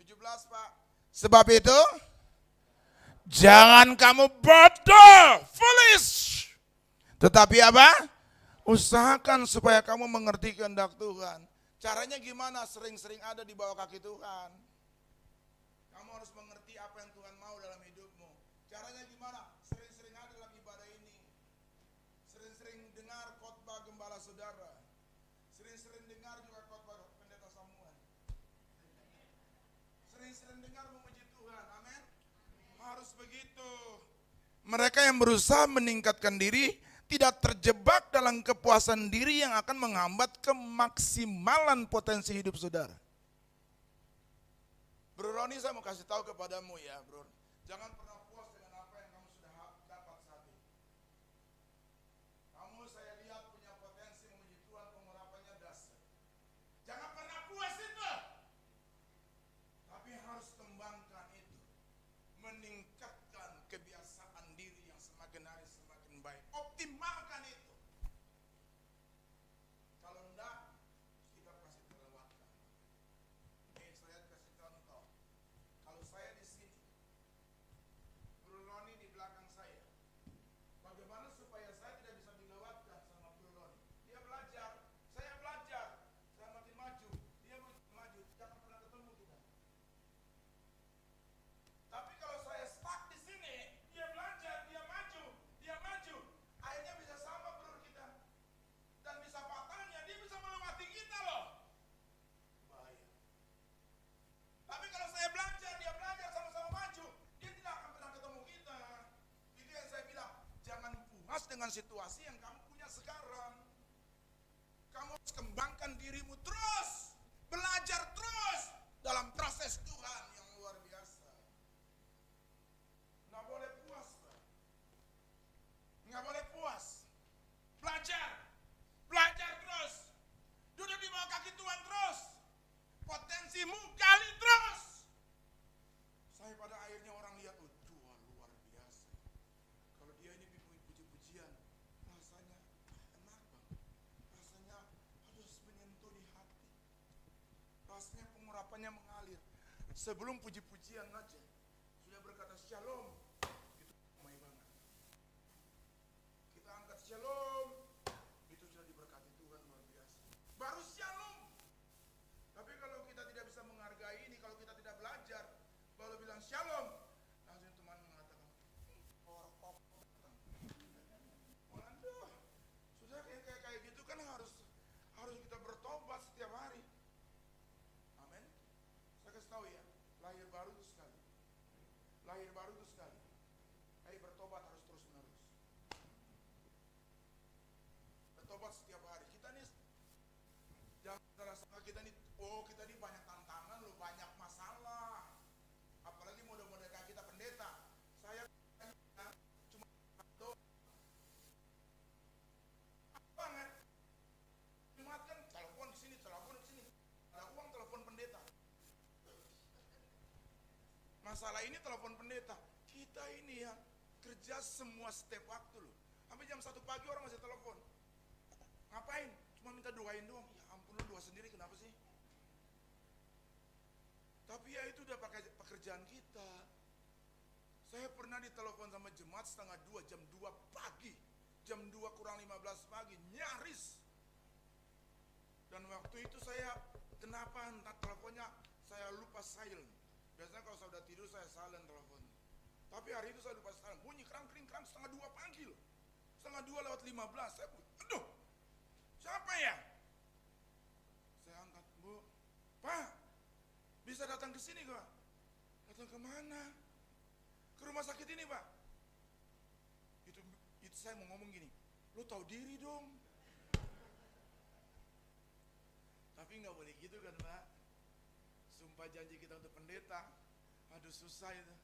17 Pak. Sebab itu, jangan kamu bodoh, foolish. Tetapi apa? Usahakan supaya kamu mengerti kehendak Tuhan. Caranya gimana? Sering-sering ada di bawah kaki Tuhan. Kamu harus mengerti apa yang Tuhan mau dalam hidupmu. Caranya gimana? Sering-sering ada dalam ibadah ini. Sering-sering dengar khotbah gembala saudara. Sering-sering dengar juga khotbah pendeta Samuel. Sering-sering dengar memuji Tuhan. Amin. Harus begitu. Mereka yang berusaha meningkatkan diri tidak terjebak dalam kepuasan diri yang akan menghambat kemaksimalan potensi hidup saudara. Bro Roni, saya mau kasih tahu kepadamu ya bro, jangan pernah puas dengan apa yang kamu sudah dapat saat ini. Kamu saya lihat punya potensi memuji Tuhan, pengurapannya dasar. Jangan pernah puas itu, tapi harus kembangkan itu. Meningkatkan kebiasaan diri yang semakin hari semakin baik. Optimalkan itu. Kalau enggak, kita pasti terlewatkan. Oke, saya kasih contoh. Kalau saya di sini, Bro Roni di belakang saya. Bagaimana supaya saya tidak bisa dilewatkan sama Bro Roni? Dia belajar, saya makin maju, dia makin maju, jangan pernah ketemu kita. Tapi kalau saya stuck di sini, dia belajar, dia maju, akhirnya bisa sama bro kita. Dan bisa fatalnya, dia bisa melewati kita loh. Bahaya. Tapi kalau saya belajar, dia belajar, sama-sama maju, dia tidak akan pernah ketemu kita. Itu yang saya bilang, jangan puas dengan situasi yang kamu punya sekarang. Kamu harus kembangkan dirimu terus, belajar terus dalam proses Tuhan yang luar biasa. Nggak boleh puas, Pak. Nggak boleh puas. Belajar terus. Duduk di bawah kaki Tuhan terus. Potensimu gali terus. Saya pada akhirnya orang lihat, Tuhan luar biasa. Kalau dia ini puji-pujian, rasanya enak banget. Rasanya harus menyentuh di hati. Rasanya pengurapannya mengalir. Sebelum puji-pujian aja, sudah berkata shalom. Itu damai banget. Kita angkat shalom, itu sudah diberkati Tuhan luar biasa. Baru shalom. Tapi kalau kita tidak bisa menghargai ini, kalau kita tidak belajar, baru bilang shalom, langsung teman mengatakan, orang lahir baru itu sekali. Ayo bertobat harus terus menerus. Bertobat setiap hari. Kita nih jangan rasa kita nih, oh kita nih banyak tantangan loh, banyak masalah. Apalagi muda-muda kayak kita pendeta. Saya cuma doa banget. Jumat kan telepon di sini, telepon di sini. Ada uang telepon pendeta. Masalah ini telepon pendeta. Kita ini ya kerja semua setiap waktu loh. Sampai jam 1 pagi orang masih telepon. Ngapain? Cuma minta doain doang. Ya ampun, lu doa sendiri kenapa sih? Tapi ya itu udah pakai pekerjaan kita. Saya pernah ditelepon sama jemaat setengah 2, jam 2 pagi. Jam 2 kurang 15 pagi, nyaris. Dan waktu itu saya, kenapa entah teleponnya saya lupa silent. Biasanya kalau saya udah tidur saya silent telepon. Tapi hari itu saya lupa silent. Bunyi kerang setengah 2 pagi loh. Setengah 2 lewat 15. Saya aduh, siapa ya? Saya angkat, Bu. Pak, bisa datang ke sini Pak? Datang ke mana? Ke rumah sakit ini Pak. Itu saya mau ngomong gini, lu tahu diri dong. Tapi nggak boleh gitu kan Pak. Sumpah janji kita untuk pendeta, aduh susah itu.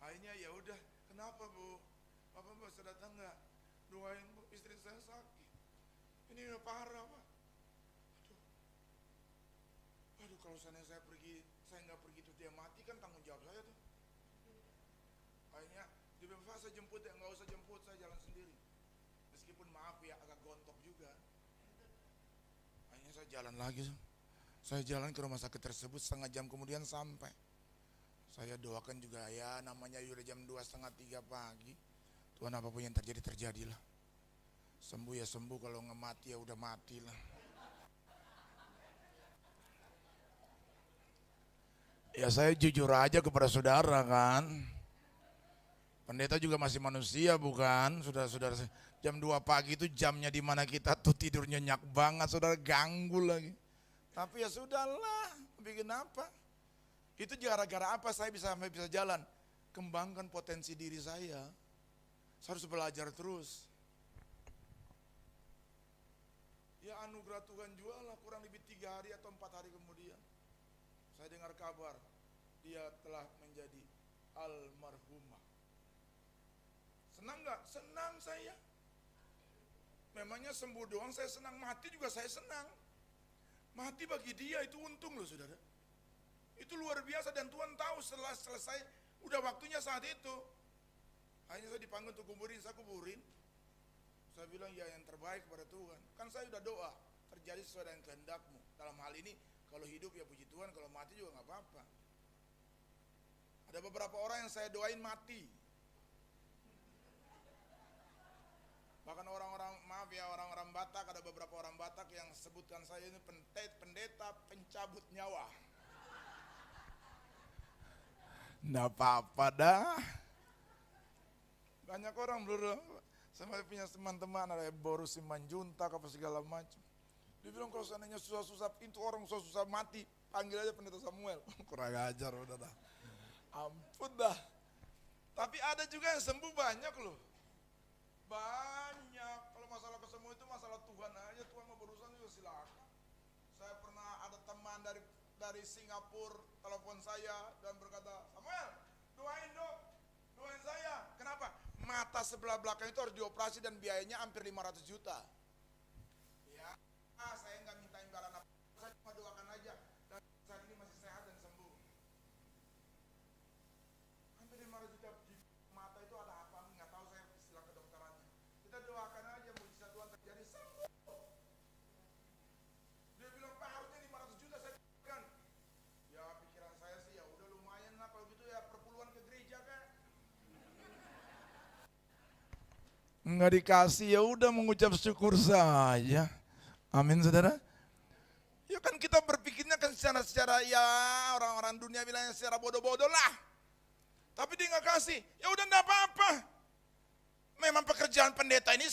Akhirnya ya udah, kenapa Bu? Bapak bisa datang nggak? Doain Bu, istri saya sakit. Ini udah parah Pak. Aduh kalau saya pergi, saya nggak pergi tuh dia mati kan tanggung jawab saya tuh. Akhirnya dia bilang, Pak saya jemput ya, nggak usah jemput, saya jalan sendiri. Meskipun maaf ya agak gontok juga. Akhirnya saya jalan lagi. Saya jalan ke rumah sakit tersebut, setengah jam kemudian sampai. Saya doakan juga ya, namanya udah jam 2:30 pagi. Tuhan apapun yang terjadi, terjadilah. Sembuh ya sembuh, kalau nggak mati ya udah mati lah. Ya saya jujur aja kepada saudara kan. Pendeta juga masih manusia bukan? Saudara-saudara, jam 2 pagi itu jamnya dimana kita tuh tidur nyenyak banget, saudara ganggu lagi. Tapi ya sudahlah, bikin apa? Itu gara-gara apa saya sampai bisa jalan? Kembangkan potensi diri saya. Saya harus belajar terus. Ya anugerah Tuhan jualah kurang lebih 3 hari atau 4 hari kemudian. Saya dengar kabar dia telah menjadi almarhumah. Senang gak? Senang saya. Memangnya sembuh doang saya senang, mati juga saya senang. Mati bagi dia itu untung loh saudara. Itu luar biasa dan Tuhan tahu setelah selesai, udah waktunya saat itu. Akhirnya saya dipanggil untuk kuburin, saya kuburin. Saya bilang ya yang terbaik kepada Tuhan. Kan saya udah doa, terjadi sesuai dengan kehendak-Mu. Dalam hal ini kalau hidup ya puji Tuhan, kalau mati juga gak apa-apa. Ada beberapa orang yang saya doain mati. Bahkan orang-orang, maaf ya orang-orang Batak, ada beberapa orang Batak yang sebutkan saya ini pendeta pencabut nyawa. Nggak apa-apa dah. Banyak orang dulu, saya punya teman-teman, ada Boris Simanjuntak apa segala macam. Dia bilang kalau seandainya susah-susah, pintu orang susah-susah mati, panggil aja pendeta Samuel. Kurang ajar udah dah. Ampun dah. Tapi ada juga yang sembuh banyak loh. Banyak. Kalau masalah kesembuhan itu masalah Tuhan aja. Tuhan mau berurusan juga silakan. Saya pernah ada teman dari Singapura telepon saya dan berkata, Samuel, doain dong, doain saya. Kenapa? Mata sebelah belakang itu harus dioperasi dan biayanya hampir 500 juta. Ya, saya nggak minta imbalan apa, saya cuma doakan aja. Dan saat ini masih sehat dan sembuh. Hampir 500 juta di mata itu ada apa? Nggak tahu saya istilah kedokterannya. Kita doakan aja mujizat Tuhan terjadi sembuh. Dia bilang Pak harusnya 500 juta saya berikan. Ya pikiran saya sih ya udah lumayan lah kalau gitu ya perpuluhan ke gereja kan. Nggak dikasih ya udah mengucap syukur saja. Amin saudara. Ya kan kita berpikirnya kan secara ya orang-orang dunia bilangnya secara bodoh-bodoh lah. Tapi dia nggak kasih, ya udah nggak apa-apa. Memang pekerjaan pendeta ini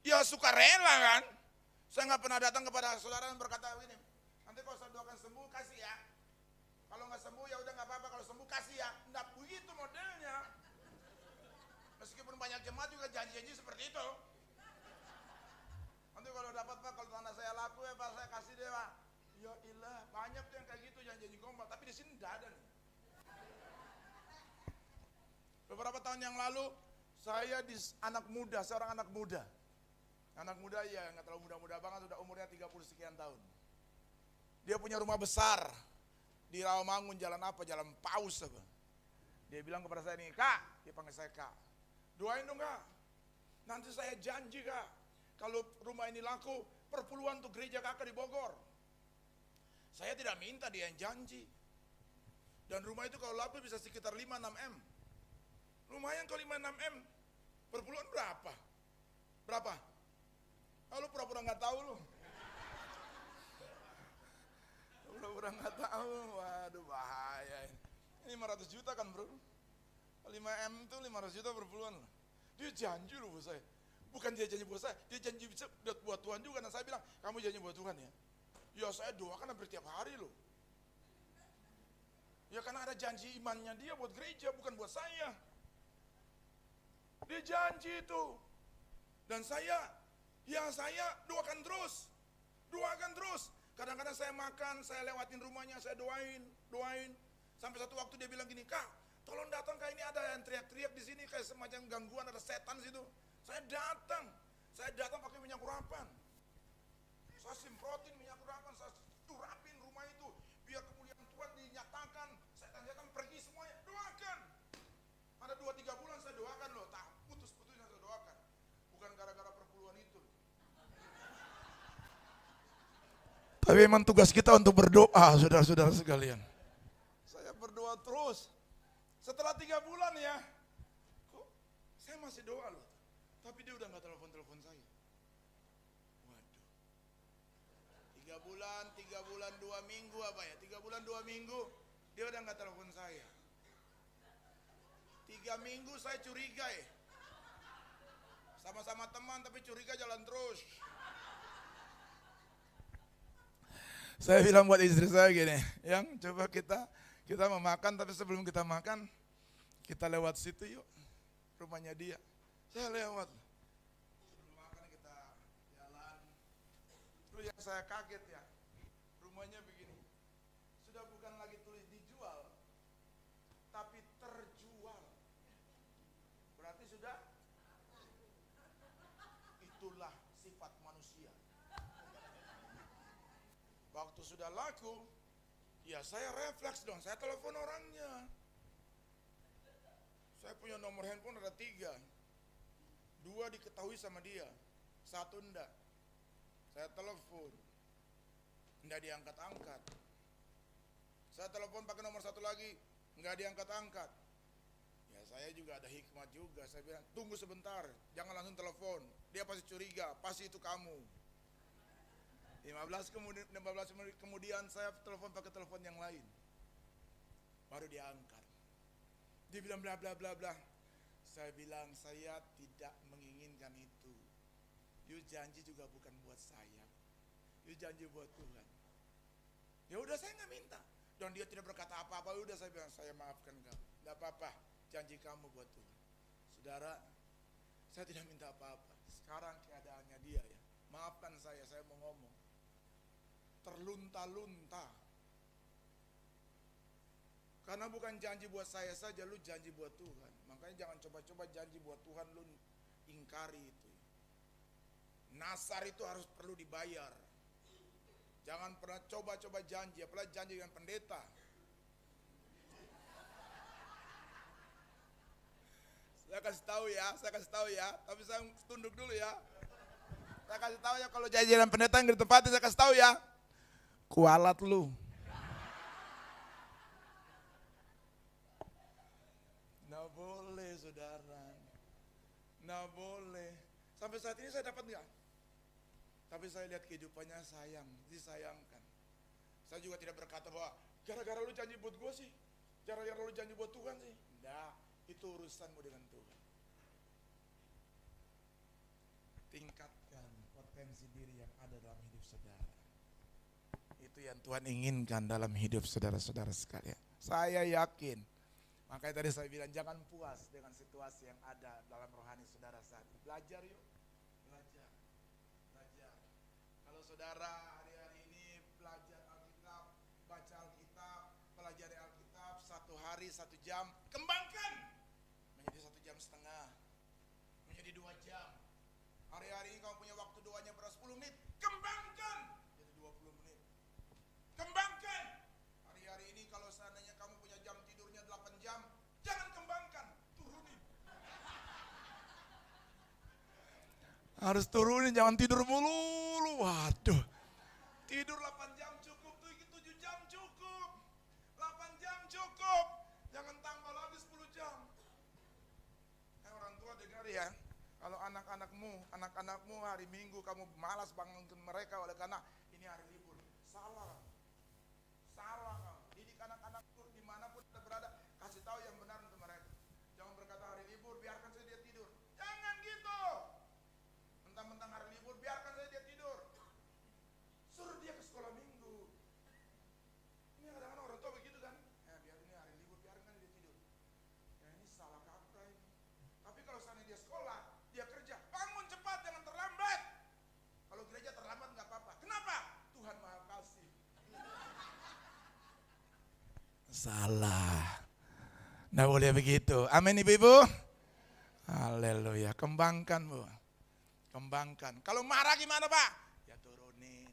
ya sukarela kan. Saya nggak pernah datang kepada saudara dan berkata ini, nanti kalau saya doakan sembuh kasih ya. Kalau nggak sembuh ya udah nggak apa-apa, kalau sembuh kasih ya. Nggak begitu modelnya. Meskipun banyak jemaat juga janji-janji seperti itu. Nanti kalau dapat Pak, kalau tanah saya laku ya Pak, saya kasih deh Pak. Ya ilah, banyak tuh yang kayak gitu janji-janji gombal. Tapi di sini tidak ada nih. Beberapa tahun yang lalu, saya anak muda, seorang anak muda. Anak muda ya, nggak terlalu muda-muda banget, sudah umurnya 30 sekian tahun. Dia punya rumah besar di Rawamangun, jalan apa? Jalan Paus apa. Dia bilang kepada saya nih, Kak, dia panggil saya Kak. Doain dong Kak, nanti saya janji Kak, kalau rumah ini laku, perpuluhan untuk gereja Kakak di Bogor. Saya tidak minta, dia yang janji. Dan rumah itu kalau laku bisa sekitar 5-6 M. Lumayan kalau 5-6 M. Perpuluhan berapa? Berapa? Lu pura-pura nggak tahu lu. Pura-pura nggak tahu, waduh bahaya ini. Ini 500 juta kan bro? 5 M itu 500 juta perpuluhan. Dia janji loh buat saya. Bukan dia janji buat saya, dia janji buat Tuhan juga. Dan saya bilang, kamu janji buat Tuhan ya? Ya saya doakan hampir tiap hari loh. Ya karena ada janji imannya dia buat gereja, bukan buat saya. Dia janji itu. Dan saya doakan terus. Doakan terus. Kadang-kadang saya makan, saya lewatin rumahnya, saya doain. Sampai satu waktu dia bilang gini, Kak, tolong datang, Kak, ini ada yang teriak-teriak di sini kayak semacam gangguan, ada setan di situ. Saya datang pakai minyak urapan. Saya semprotin minyak urapan, saya urapin rumah itu biar kemuliaan Tuhan dinyatakan. Setan-setan pergi semuanya, doakan. Ada 2-3 bulan saya doakan loh, tak putus-putusnya saya doakan. Bukan gara-gara perpuluhan itu. Tapi memang tugas kita untuk berdoa, saudara-saudara sekalian. Saya berdoa terus. Setelah 3 bulan ya, kok saya masih doa loh. Tapi dia udah gak telepon saya. Waduh. 3 bulan 2 minggu apa ya? 3 bulan 2 minggu, dia udah gak telepon saya. 3 minggu saya curiga ya. Sama-sama teman tapi curiga jalan terus. Saya bilang buat istri saya gini, yang coba kita mau makan, tapi sebelum kita makan, kita lewat situ yuk, rumahnya dia. Saya lewat. Sebelum makan kita jalan. Terus yang saya kaget ya, rumahnya begini. Sudah bukan lagi tulis dijual, tapi terjual. Berarti sudah, itulah sifat manusia. Waktu sudah laku, ya saya refleks dong, saya telepon orangnya. Saya punya nomor handphone ada 3. 2 diketahui sama dia, 1 enggak. Saya telepon, enggak diangkat-angkat. Saya telepon pakai nomor 1 lagi, enggak diangkat-angkat. Ya saya juga ada hikmat juga, saya bilang tunggu sebentar, jangan langsung telepon. Dia pasti curiga, pasti itu kamu. 15 menit kemudian saya telepon pakai telepon yang lain. Baru dia angkat. Dia bilang bla bla bla bla. Saya bilang saya tidak menginginkan itu. You janji juga bukan buat saya. You janji buat Tuhan. Ya udah saya nggak minta. Dan dia tidak berkata apa-apa. Udah saya bilang saya maafkan kamu. Nggak apa-apa. Janji kamu buat Tuhan. Saudara, saya tidak minta apa-apa. Sekarang keadaannya dia ya. Maafkan saya mau ngomong. Terlunta-lunta. Karena bukan janji buat saya saja, lu janji buat Tuhan. Makanya jangan coba-coba janji buat Tuhan lu ingkari itu. Nasar itu harus perlu dibayar. Jangan pernah coba-coba janji, apalagi janji dengan pendeta. Saya kasih tahu ya, tapi saya tunduk dulu ya. Saya kasih tahu ya, kalau janji dengan pendeta yang ditepati, saya kasih tahu ya. Kualat lu. Nggak boleh saudara. Nggak boleh. Sampai saat ini saya dapat nggak? Tapi saya lihat kehidupannya disayangkan. Saya juga tidak berkata bahwa gara-gara lu janji buat gue sih, gara-gara lu janji buat Tuhan sih. Nggak, itu urusanmu dengan Tuhan. Tingkatkan potensi diri yang ada dalam hidup saudara. Itu yang Tuhan inginkan dalam hidup saudara-saudara sekalian. Saya yakin Makanya tadi saya bilang jangan puas dengan situasi yang ada dalam rohani saudara saat ini. Belajar yuk, belajar. Kalau saudara hari-hari ini belajar Alkitab, baca Alkitab, pelajari Alkitab 1 hari 1 jam, kembangkan menjadi 1,5 jam, menjadi 2 jam. Hari-hari ini kamu punya waktu doanya berapa 10 menit, kembangkan jadi 20 menit. Kembangkan. Hari-hari ini kalau seandainya kamu punya jam tidurnya 8 jam, jangan kembangkan, turunin. Harus turunin, jangan tidur mulu. Waduh. Tidur 8 jam cukup, 7 jam cukup. 8 jam cukup. Jangan tambah lagi 10 jam. Orang tua dengar ya. Kalau anak-anakmu hari Minggu kamu malas bangunkan mereka oleh karena ini hari libur. Salah kamu. Didik anak-anak dimanapun berada, kasih tahu yang benar untuk mereka. Jangan berkata hari libur, biarkan saja dia tidur. Jangan gitu. Mentang-mentang hari libur, biarkan saja dia tidur. Suruh dia ke sekolah Minggu. Ini kadang-kadang orang tua begitu kan. Ya biar ini hari libur, biarkan dia tidur. Ya ini salah kaprah ini. Tapi kalau seandainya dia sekolah, dia kerja, bangun cepat, jangan terlambat. Kalau gereja terlambat nggak apa-apa. Kenapa? Tuhan Maha Kasih. Salah. Nggak boleh begitu. Amin ibu-ibu. Haleluya. Kembangkan bu. Kembangkan. Kalau marah gimana pak? Ya turunin.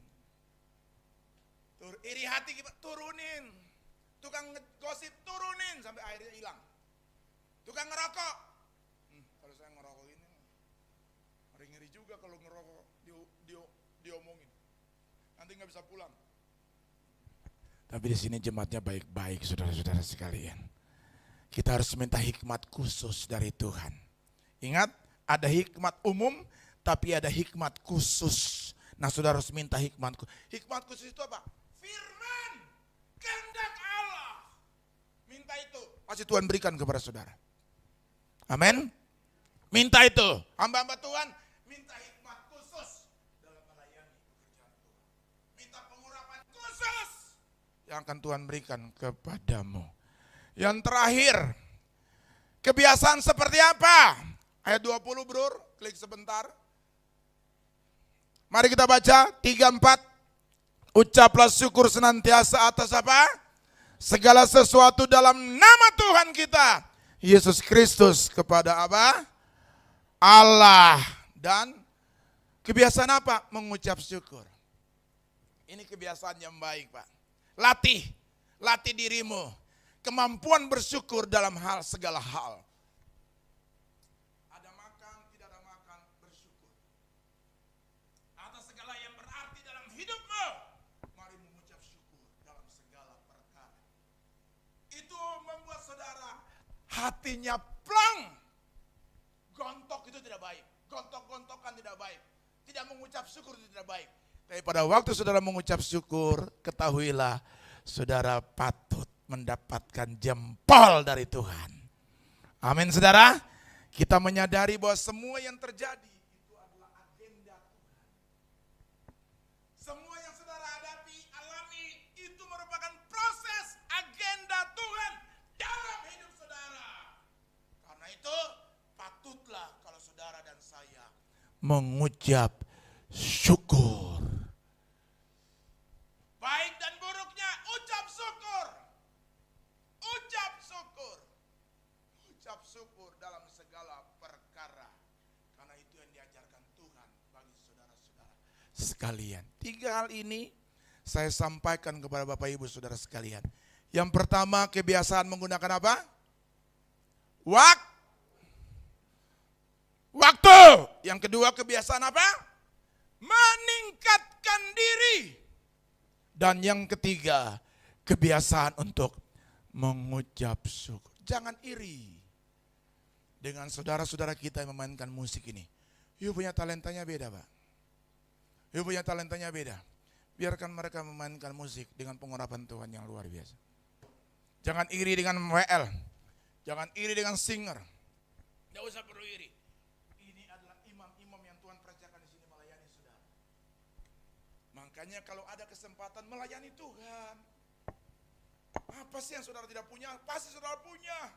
Iri hati gimana? Turunin. Tukang gosip turunin sampai akhirnya hilang. Tukang ngerokok. Kalau saya ngerokok ini, ngeri-ngeri juga kalau ngerokok diomongin. Nanti nggak bisa pulang. Tapi di sini jemaatnya baik-baik, saudara-saudara sekalian. Kita harus minta hikmat khusus dari Tuhan. Ingat, ada hikmat umum, tapi ada hikmat khusus. Nah, saudara harus minta hikmat khusus. Hikmat khusus itu apa? Firman, kehendak Allah. Minta itu, pasti Tuhan berikan kepada saudara. Amin. Minta itu, hamba-hamba Tuhan, minta hikmat khusus dalam melayani pekerjaan Tuhan. Minta pengurapan khusus yang akan Tuhan berikan kepadamu. Yang terakhir, kebiasaan seperti apa? Ayat 20 bro, klik sebentar. Mari kita baca 3-4. Ucaplah syukur senantiasa atas apa? Segala sesuatu dalam nama Tuhan kita, Yesus Kristus, kepada apa? Allah. Dan kebiasaan apa? Mengucap syukur. Ini kebiasaan yang baik Pak. Latih dirimu. Kemampuan bersyukur dalam segala hal. Ada makan, tidak ada makan, bersyukur. Atas segala yang berarti dalam hidupmu, mari mengucap syukur dalam segala perkara. Itu membuat saudara hatinya plong. Gontok itu tidak baik. Gontok-gontokan tidak baik. Tidak mengucap syukur itu tidak baik. Tapi pada waktu saudara mengucap syukur, ketahuilah saudara patut mendapatkan jempol dari Tuhan. Amin saudara. Kita menyadari bahwa semua yang terjadi itu adalah agenda Tuhan. Semua yang saudara hadapi, alami, itu merupakan proses agenda Tuhan dalam hidup saudara. Karena itu patutlah kalau saudara dan saya mengucap syukur. Baik dan buruknya ucap syukur. Ucap syukur. Ucap syukur dalam segala perkara. Karena itu yang diajarkan Tuhan bagi saudara-saudara sekalian. 3 hal ini saya sampaikan kepada Bapak Ibu saudara sekalian. Yang pertama, kebiasaan menggunakan apa? Waktu. Yang kedua, kebiasaan apa? Meningkatkan diri. Dan yang ketiga, kebiasaan untuk mengucap syukur. Jangan iri dengan saudara-saudara kita yang memainkan musik ini. You punya talentanya beda Pak. You punya talentanya beda. Biarkan mereka memainkan musik dengan pengurapan Tuhan yang luar biasa. Jangan iri dengan WL. Jangan iri dengan singer. Tidak usah perlu iri. Ini adalah imam-imam yang Tuhan percayakan di sini melayani saudara. Makanya kalau ada kesempatan melayani Tuhan. Apa sih yang saudara tidak punya? Pasti saudara punya.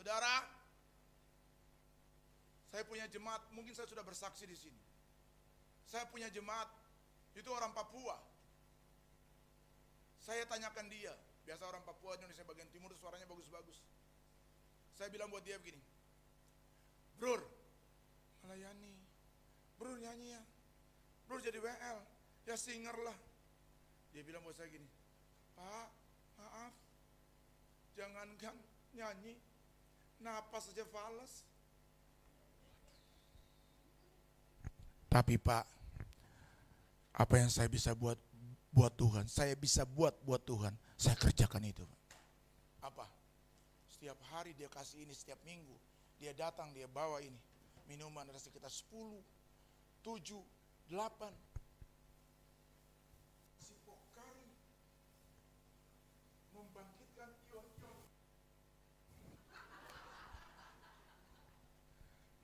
Saudara, saya punya jemaat, mungkin saya sudah bersaksi di sini. Saya punya jemaat, itu orang Papua. Saya tanyakan dia, biasa orang Papua Indonesia bagian timur suaranya bagus-bagus. Saya bilang buat dia begini, Brur, melayani, Brur nyanyi ya, Brur jadi WL, ya singer lah. Dia bilang buat saya gini, Pak, maaf, jangankan nyanyi, napas saja fales. Tapi Pak, apa yang saya bisa buat Tuhan, saya bisa buat Tuhan, saya kerjakan itu. Apa? Setiap hari dia kasih ini, setiap minggu dia datang, dia bawa ini minuman, ada sekitar 10, 7, 8 si Pokari membangkitkan ion-ion.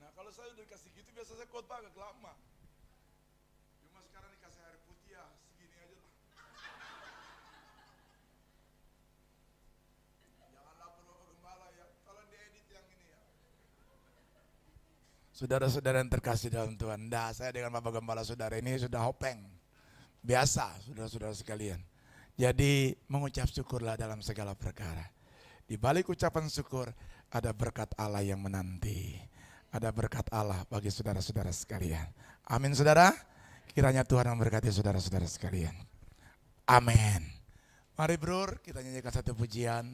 Nah kalau saya udah dikasih gitu biasanya khotbah agak lama. Cuma sekarang dikasih air putih ya segini aja lah. Jangan lapor Bapak Gembala ya, tolong diedit yang ini ya. Saudara-saudara yang terkasih dalam Tuhan, saya dengan Bapak Gembala saudara ini sudah hopeng. Biasa saudara-saudara sekalian. Jadi mengucap syukurlah dalam segala perkara. Di balik ucapan syukur ada berkat Allah yang menanti. Ada berkat Allah bagi saudara-saudara sekalian. Amin saudara. Kiranya Tuhan memberkati saudara-saudara sekalian. Amin. Mari Brur, kita nyanyikan satu pujian.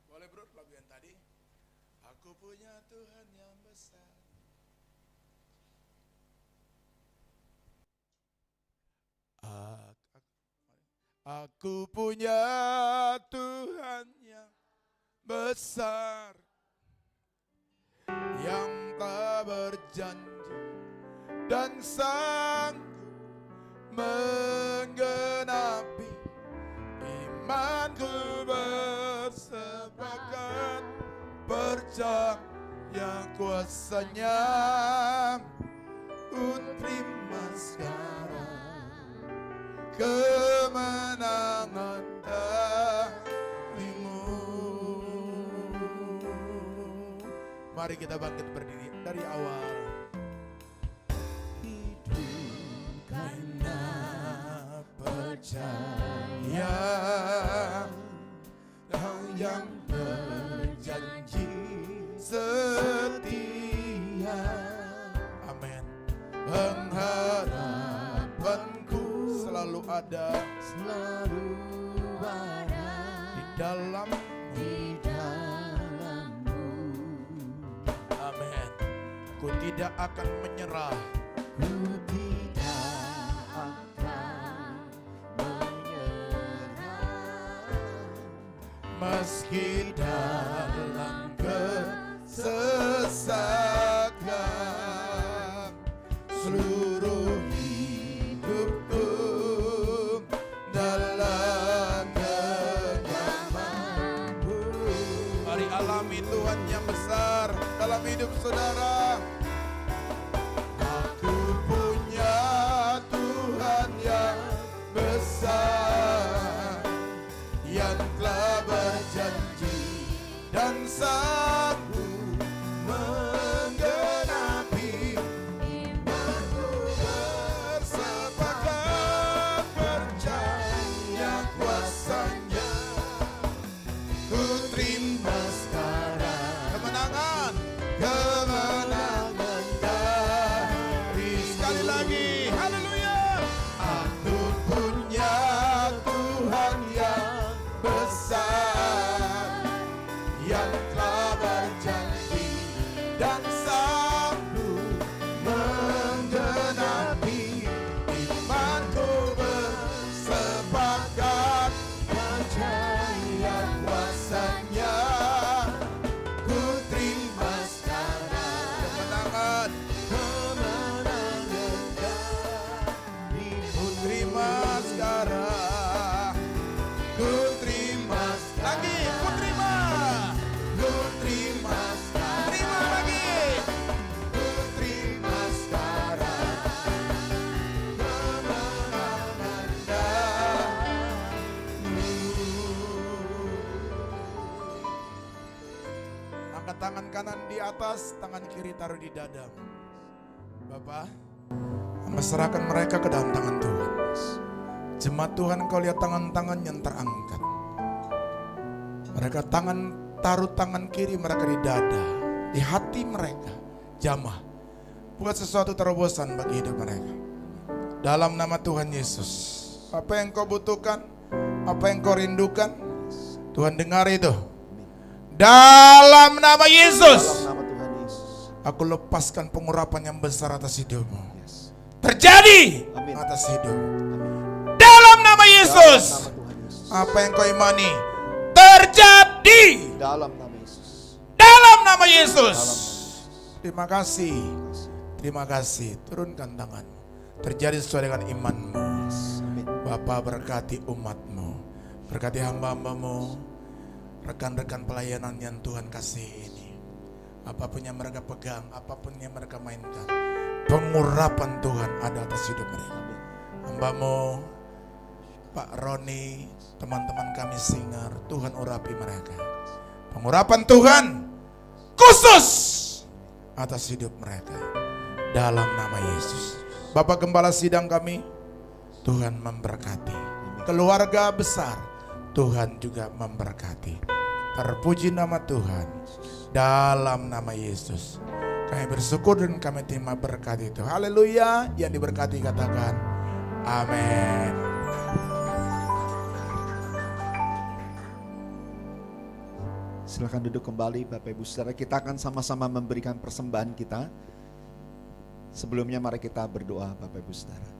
Boleh Bro, lagu yang tadi. Aku punya Tuhan yang besar. Aku punya Tuhan yang besar, yang tak berjanji dan sanggup menggenapi imanku, bersepakat percaya kuasanya terima sekarang kemenangan darimu. Mari kita bangkit berdiri dari awal. Hidup karena percaya yang berjanji setia. Amin. Pengharapanku selalu ada di dalammu. Amin. Ku tidak akan menyerah. Meski dalam kesesatan, seluruh hidupku dalam genggamanmu. Mari alami Tuhan yang besar dalam hidup saudara. Aku punya Tuhan yang besar, yang telah berjanji dan sanggup menggenapi imanku, bersepakat percaya kuasanya. Ku terima sekarang kemenangan dari, sekali lagi haleluya. Aku punya tangan kanan di atas, tangan kiri taruh di dada. Bapak, hamba serahkan mereka ke dalam tangan Tuhan. Jemaat Tuhan, kau lihat tangan-tangan yang terangkat. Mereka taruh tangan kiri mereka di dada, di hati mereka. Jamah, buat sesuatu terobosan bagi hidup mereka. Dalam nama Tuhan Yesus, apa yang kau butuhkan, apa yang kau rindukan, Tuhan dengar itu. Dalam nama Yesus, Dalam nama Tuhan Yesus. aku lepaskan pengurapan yang besar atas hidupmu. Terjadi Amin. atas hidup. Dalam nama Yesus, Dalam nama Tuhan Yesus. apa yang kau imani terjadi. Dalam nama Yesus. Dalam nama Yesus. Dalam nama Yesus. Terima kasih. Terima kasih. Turunkan tanganmu. Terjadi sesuai dengan imanmu. Amin. Bapa, berkati umatmu, berkati hamba-hambamu, rekan-rekan pelayanan yang Tuhan kasih ini. Apapun yang mereka pegang, apapun yang mereka mainkan, pengurapan Tuhan ada atas hidup mereka. Amin. Hambamu Pak Roni, teman-teman kami singer, Tuhan urapi mereka. Pengurapan Tuhan khusus atas hidup mereka dalam nama Yesus. Bapak Gembala sidang kami, Tuhan memberkati. Keluarga besar, Tuhan juga memberkati. Terpuji nama Tuhan dalam nama Yesus. Kami bersyukur dan kami terima berkat itu. Haleluya. Yang diberkati katakan amin. Silakan duduk kembali Bapak Ibu Saudara. Kita akan sama-sama memberikan persembahan kita. Sebelumnya mari kita berdoa Bapak Ibu Saudara.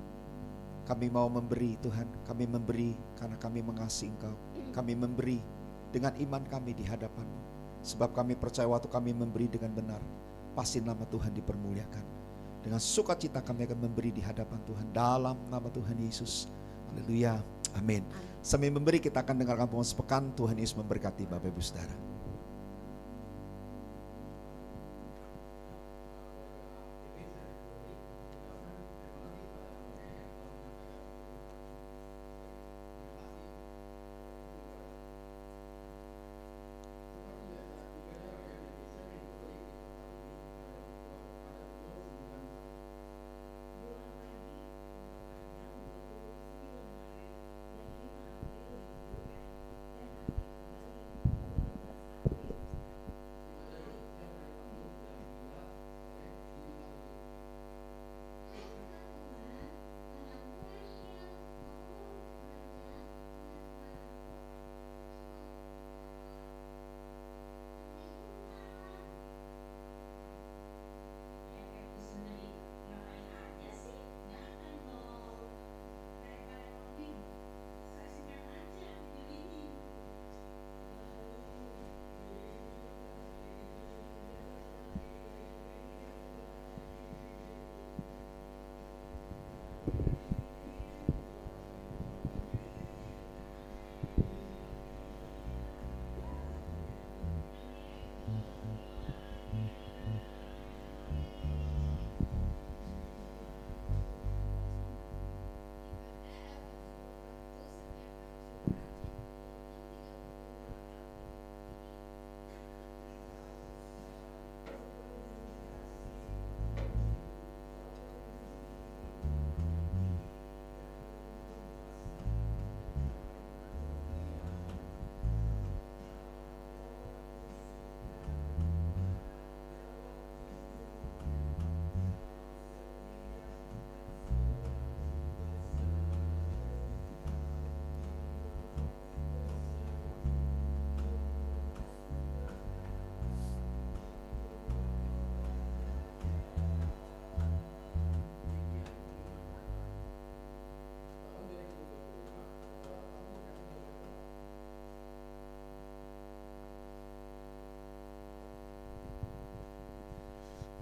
Kami mau memberi Tuhan, kami memberi karena kami mengasihi Engkau. Kami memberi dengan iman kami di hadapan-Mu. Sebab kami percaya waktu kami memberi dengan benar, pasti nama Tuhan dipermuliakan. Dengan sukacita kami akan memberi di hadapan Tuhan dalam nama Tuhan Yesus. Haleluya. Amin. Sambil memberi kita akan dengarkan pengumuman sepekan. Tuhan Yesus memberkati Bapak Ibu Saudara.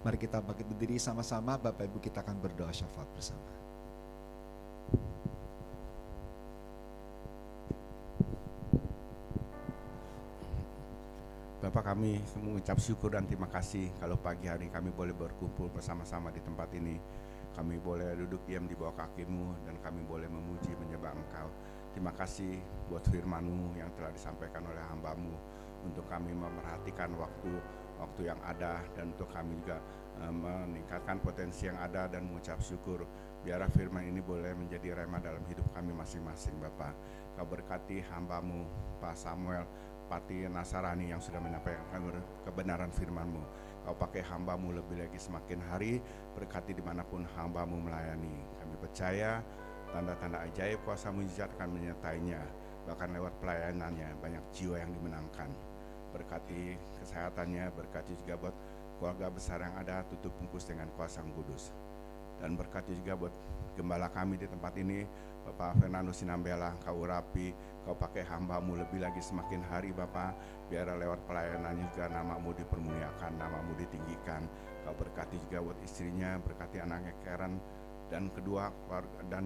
Mari kita bangkit berdiri sama-sama. Bapak Ibu kita akan berdoa syafaat bersama. Bapak, kami mengucap syukur dan terima kasih kalau pagi hari kami boleh berkumpul bersama-sama di tempat ini. Kami boleh duduk diam di bawah kaki-Mu dan kami boleh memuji menyembah Engkau. Terima kasih buat firman-Mu yang telah disampaikan oleh hamba-Mu untuk kami memerhatikan waktu waktu yang ada, dan untuk kami juga meningkatkan potensi yang ada dan mengucap syukur. Biarlah firman ini boleh menjadi rema dalam hidup kami masing-masing Bapa. Kau berkati hamba-Mu Pak Samuel Pati Nasarani yang sudah menyampaikan kebenaran firman-Mu. Kau pakai hamba-Mu lebih lagi semakin hari, berkati dimanapun hamba-Mu melayani. Kami percaya tanda-tanda ajaib kuasa mujizat akan menyertainya, bahkan lewat pelayanannya banyak jiwa yang dimenangkan. Berkati kesehatannya, berkati juga buat keluarga besar yang ada, tutup bungkus dengan kuasa Yang Kudus. Dan berkati juga buat gembala kami di tempat ini, Bapak Fernando Sinambela, Kau urapi, Kau pakai hamba-Mu lebih lagi semakin hari Bapak, biar lewat pelayanannya juga nama-Mu dipermuliakan, nama-Mu ditinggikan. Kau berkati juga buat istrinya, berkati anaknya Karen, dan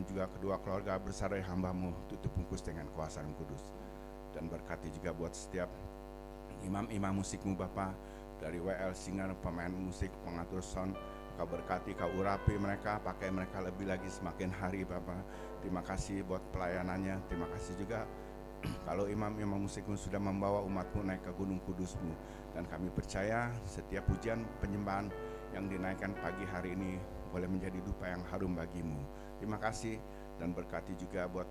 juga kedua keluarga besar dari hamba-Mu, tutup bungkus dengan kuasa Yang Kudus. Dan berkati juga buat setiap imam-imam musik-Mu Bapak, dari WL singer, pemain musik, pengatur sound. Kau berkati, Kau urapi mereka, pakai mereka lebih lagi semakin hari Bapak. Terima kasih buat pelayanannya. Terima kasih juga kalau imam-imam musik-Mu sudah membawa umat-Mu naik ke Gunung Kudus-Mu. Dan kami percaya setiap pujian penyembahan yang dinaikkan pagi hari ini boleh menjadi dupa yang harum bagi-Mu. Terima kasih, dan berkati juga buat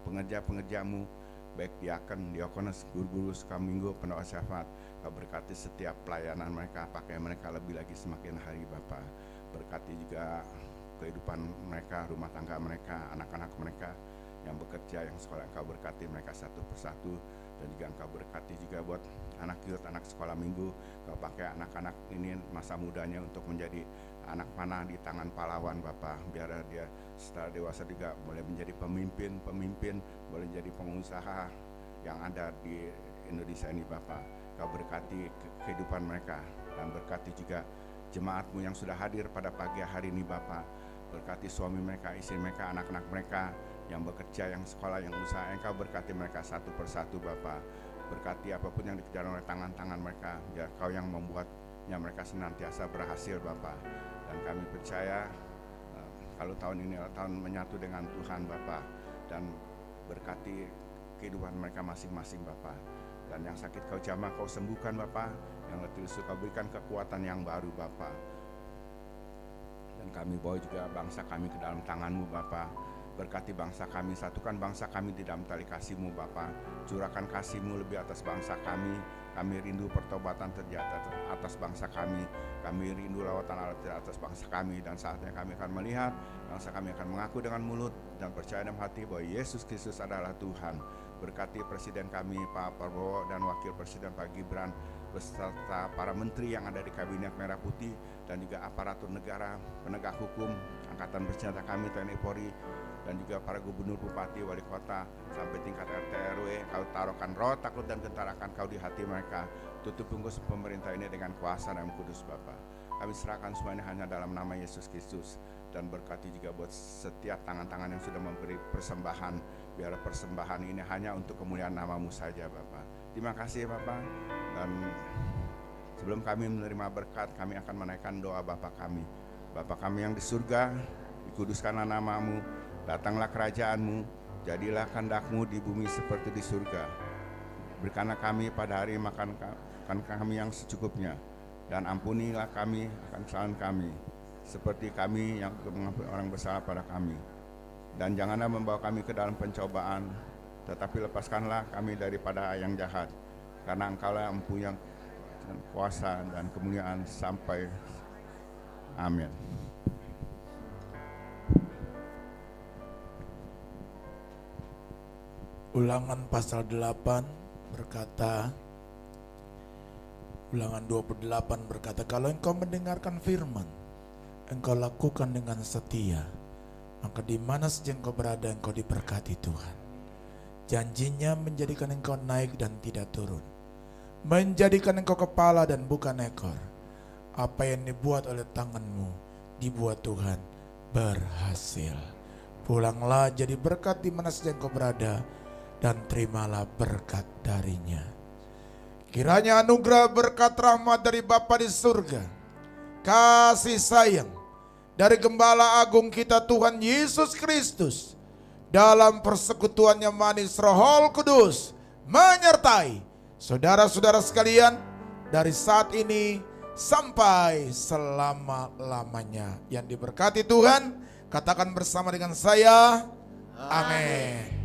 pengerja-pengerja-Mu, baik diaken, diakones, guru-guru suka minggu, pendoa syafaat. Kau berkati setiap pelayanan mereka, pakai mereka lebih lagi semakin hari Bapa. Berkati juga kehidupan mereka, rumah tangga mereka, anak-anak mereka yang bekerja, yang sekolah. Engkau berkati mereka satu persatu. Dan juga Engkau berkati juga buat anak youth, anak sekolah minggu. Kau pakai anak-anak ini masa mudanya untuk menjadi anak panah di tangan pahlawan Bapa. Biar dia setelah dewasa juga boleh menjadi pemimpin, boleh jadi pengusaha yang ada di Indonesia ini Bapa. Kau berkati kehidupan mereka, dan berkati juga jemaat-Mu yang sudah hadir pada pagi hari ini Bapa. Berkati suami mereka, istri mereka, anak-anak mereka yang bekerja, yang sekolah, yang usaha. Engkau berkati mereka satu persatu Bapa. Berkati apapun yang dikejar oleh tangan-tangan mereka, biar Kau yang membuatnya mereka senantiasa berhasil Bapa. Dan kami percaya kalau tahun ini adalah tahun menyatu dengan Tuhan Bapa, dan berkati kehidupan mereka masing-masing Bapa. Dan yang sakit Kau jamah, Kau sembuhkan Bapa. Yang letih lesu Kau berikan kekuatan yang baru Bapa. Dan kami bawa juga bangsa kami ke dalam tangan-Mu Bapa. Berkati bangsa kami, satukan bangsa kami di dalam tali kasih-Mu Bapa. Curahkan kasih-Mu lebih atas bangsa kami. Kami rindu pertobatan terjadi atas bangsa kami. Kami rindu lawatan Allah atas bangsa kami. Dan saatnya kami akan melihat, bangsa kami akan mengaku dengan mulut dan percaya dalam hati bahwa Yesus Kristus adalah Tuhan. Berkati Presiden kami Pak Prabowo dan Wakil Presiden Pak Gibran, beserta para menteri yang ada di Kabinet Merah Putih, dan juga aparatur negara, penegak hukum, Angkatan Bersenjata kami, TNI Polri, dan juga para gubernur, bupati, wali kota, sampai tingkat RT RW. Kau taruhkan roh takut dan gentar akan Kau di hati mereka. Tutup bungkus pemerintah ini dengan kuasa dan kudus Bapa. Kami serahkan semuanya hanya dalam nama Yesus Kristus. Dan berkati juga buat setiap tangan-tangan yang sudah memberi persembahan. Biar persembahan ini hanya untuk kemuliaan nama-Mu saja Bapa. Terima kasih Bapa. Dan sebelum kami menerima berkat, kami akan menaikkan doa Bapa kami. Bapa kami yang di surga, dikuduskanlah nama-Mu, datanglah kerajaan-Mu, jadilah kehendak-Mu di bumi seperti di surga. Berikanlah kami pada hari makan kami yang secukupnya, dan ampunilah kami akan kesalahan kami, seperti kami yang mengampuni orang bersalah pada kami. Dan janganlah membawa kami ke dalam pencobaan, tetapi lepaskanlah kami daripada yang jahat, karena Engkaulah yang mempunyai kuasa dan kemuliaan sampai amin. Ulangan pasal 8 berkata, Ulangan 28 berkata, kalau engkau mendengarkan firman, engkau lakukan dengan setia, maka di mana saja engkau berada, engkau diberkati Tuhan. Janjinya menjadikan engkau naik dan tidak turun, menjadikan engkau kepala dan bukan ekor. Apa yang dibuat oleh tanganmu, dibuat Tuhan berhasil. Pulanglah jadi berkat di mana saja engkau berada, dan terimalah berkat darinya. Kiranya anugerah berkat rahmat dari Bapa di surga, kasih sayang dari Gembala Agung kita Tuhan Yesus Kristus, dalam persekutuan yang manis Roh Kudus menyertai saudara-saudara sekalian, dari saat ini sampai selama-lamanya. Yang diberkati Tuhan, katakan bersama dengan saya, amin.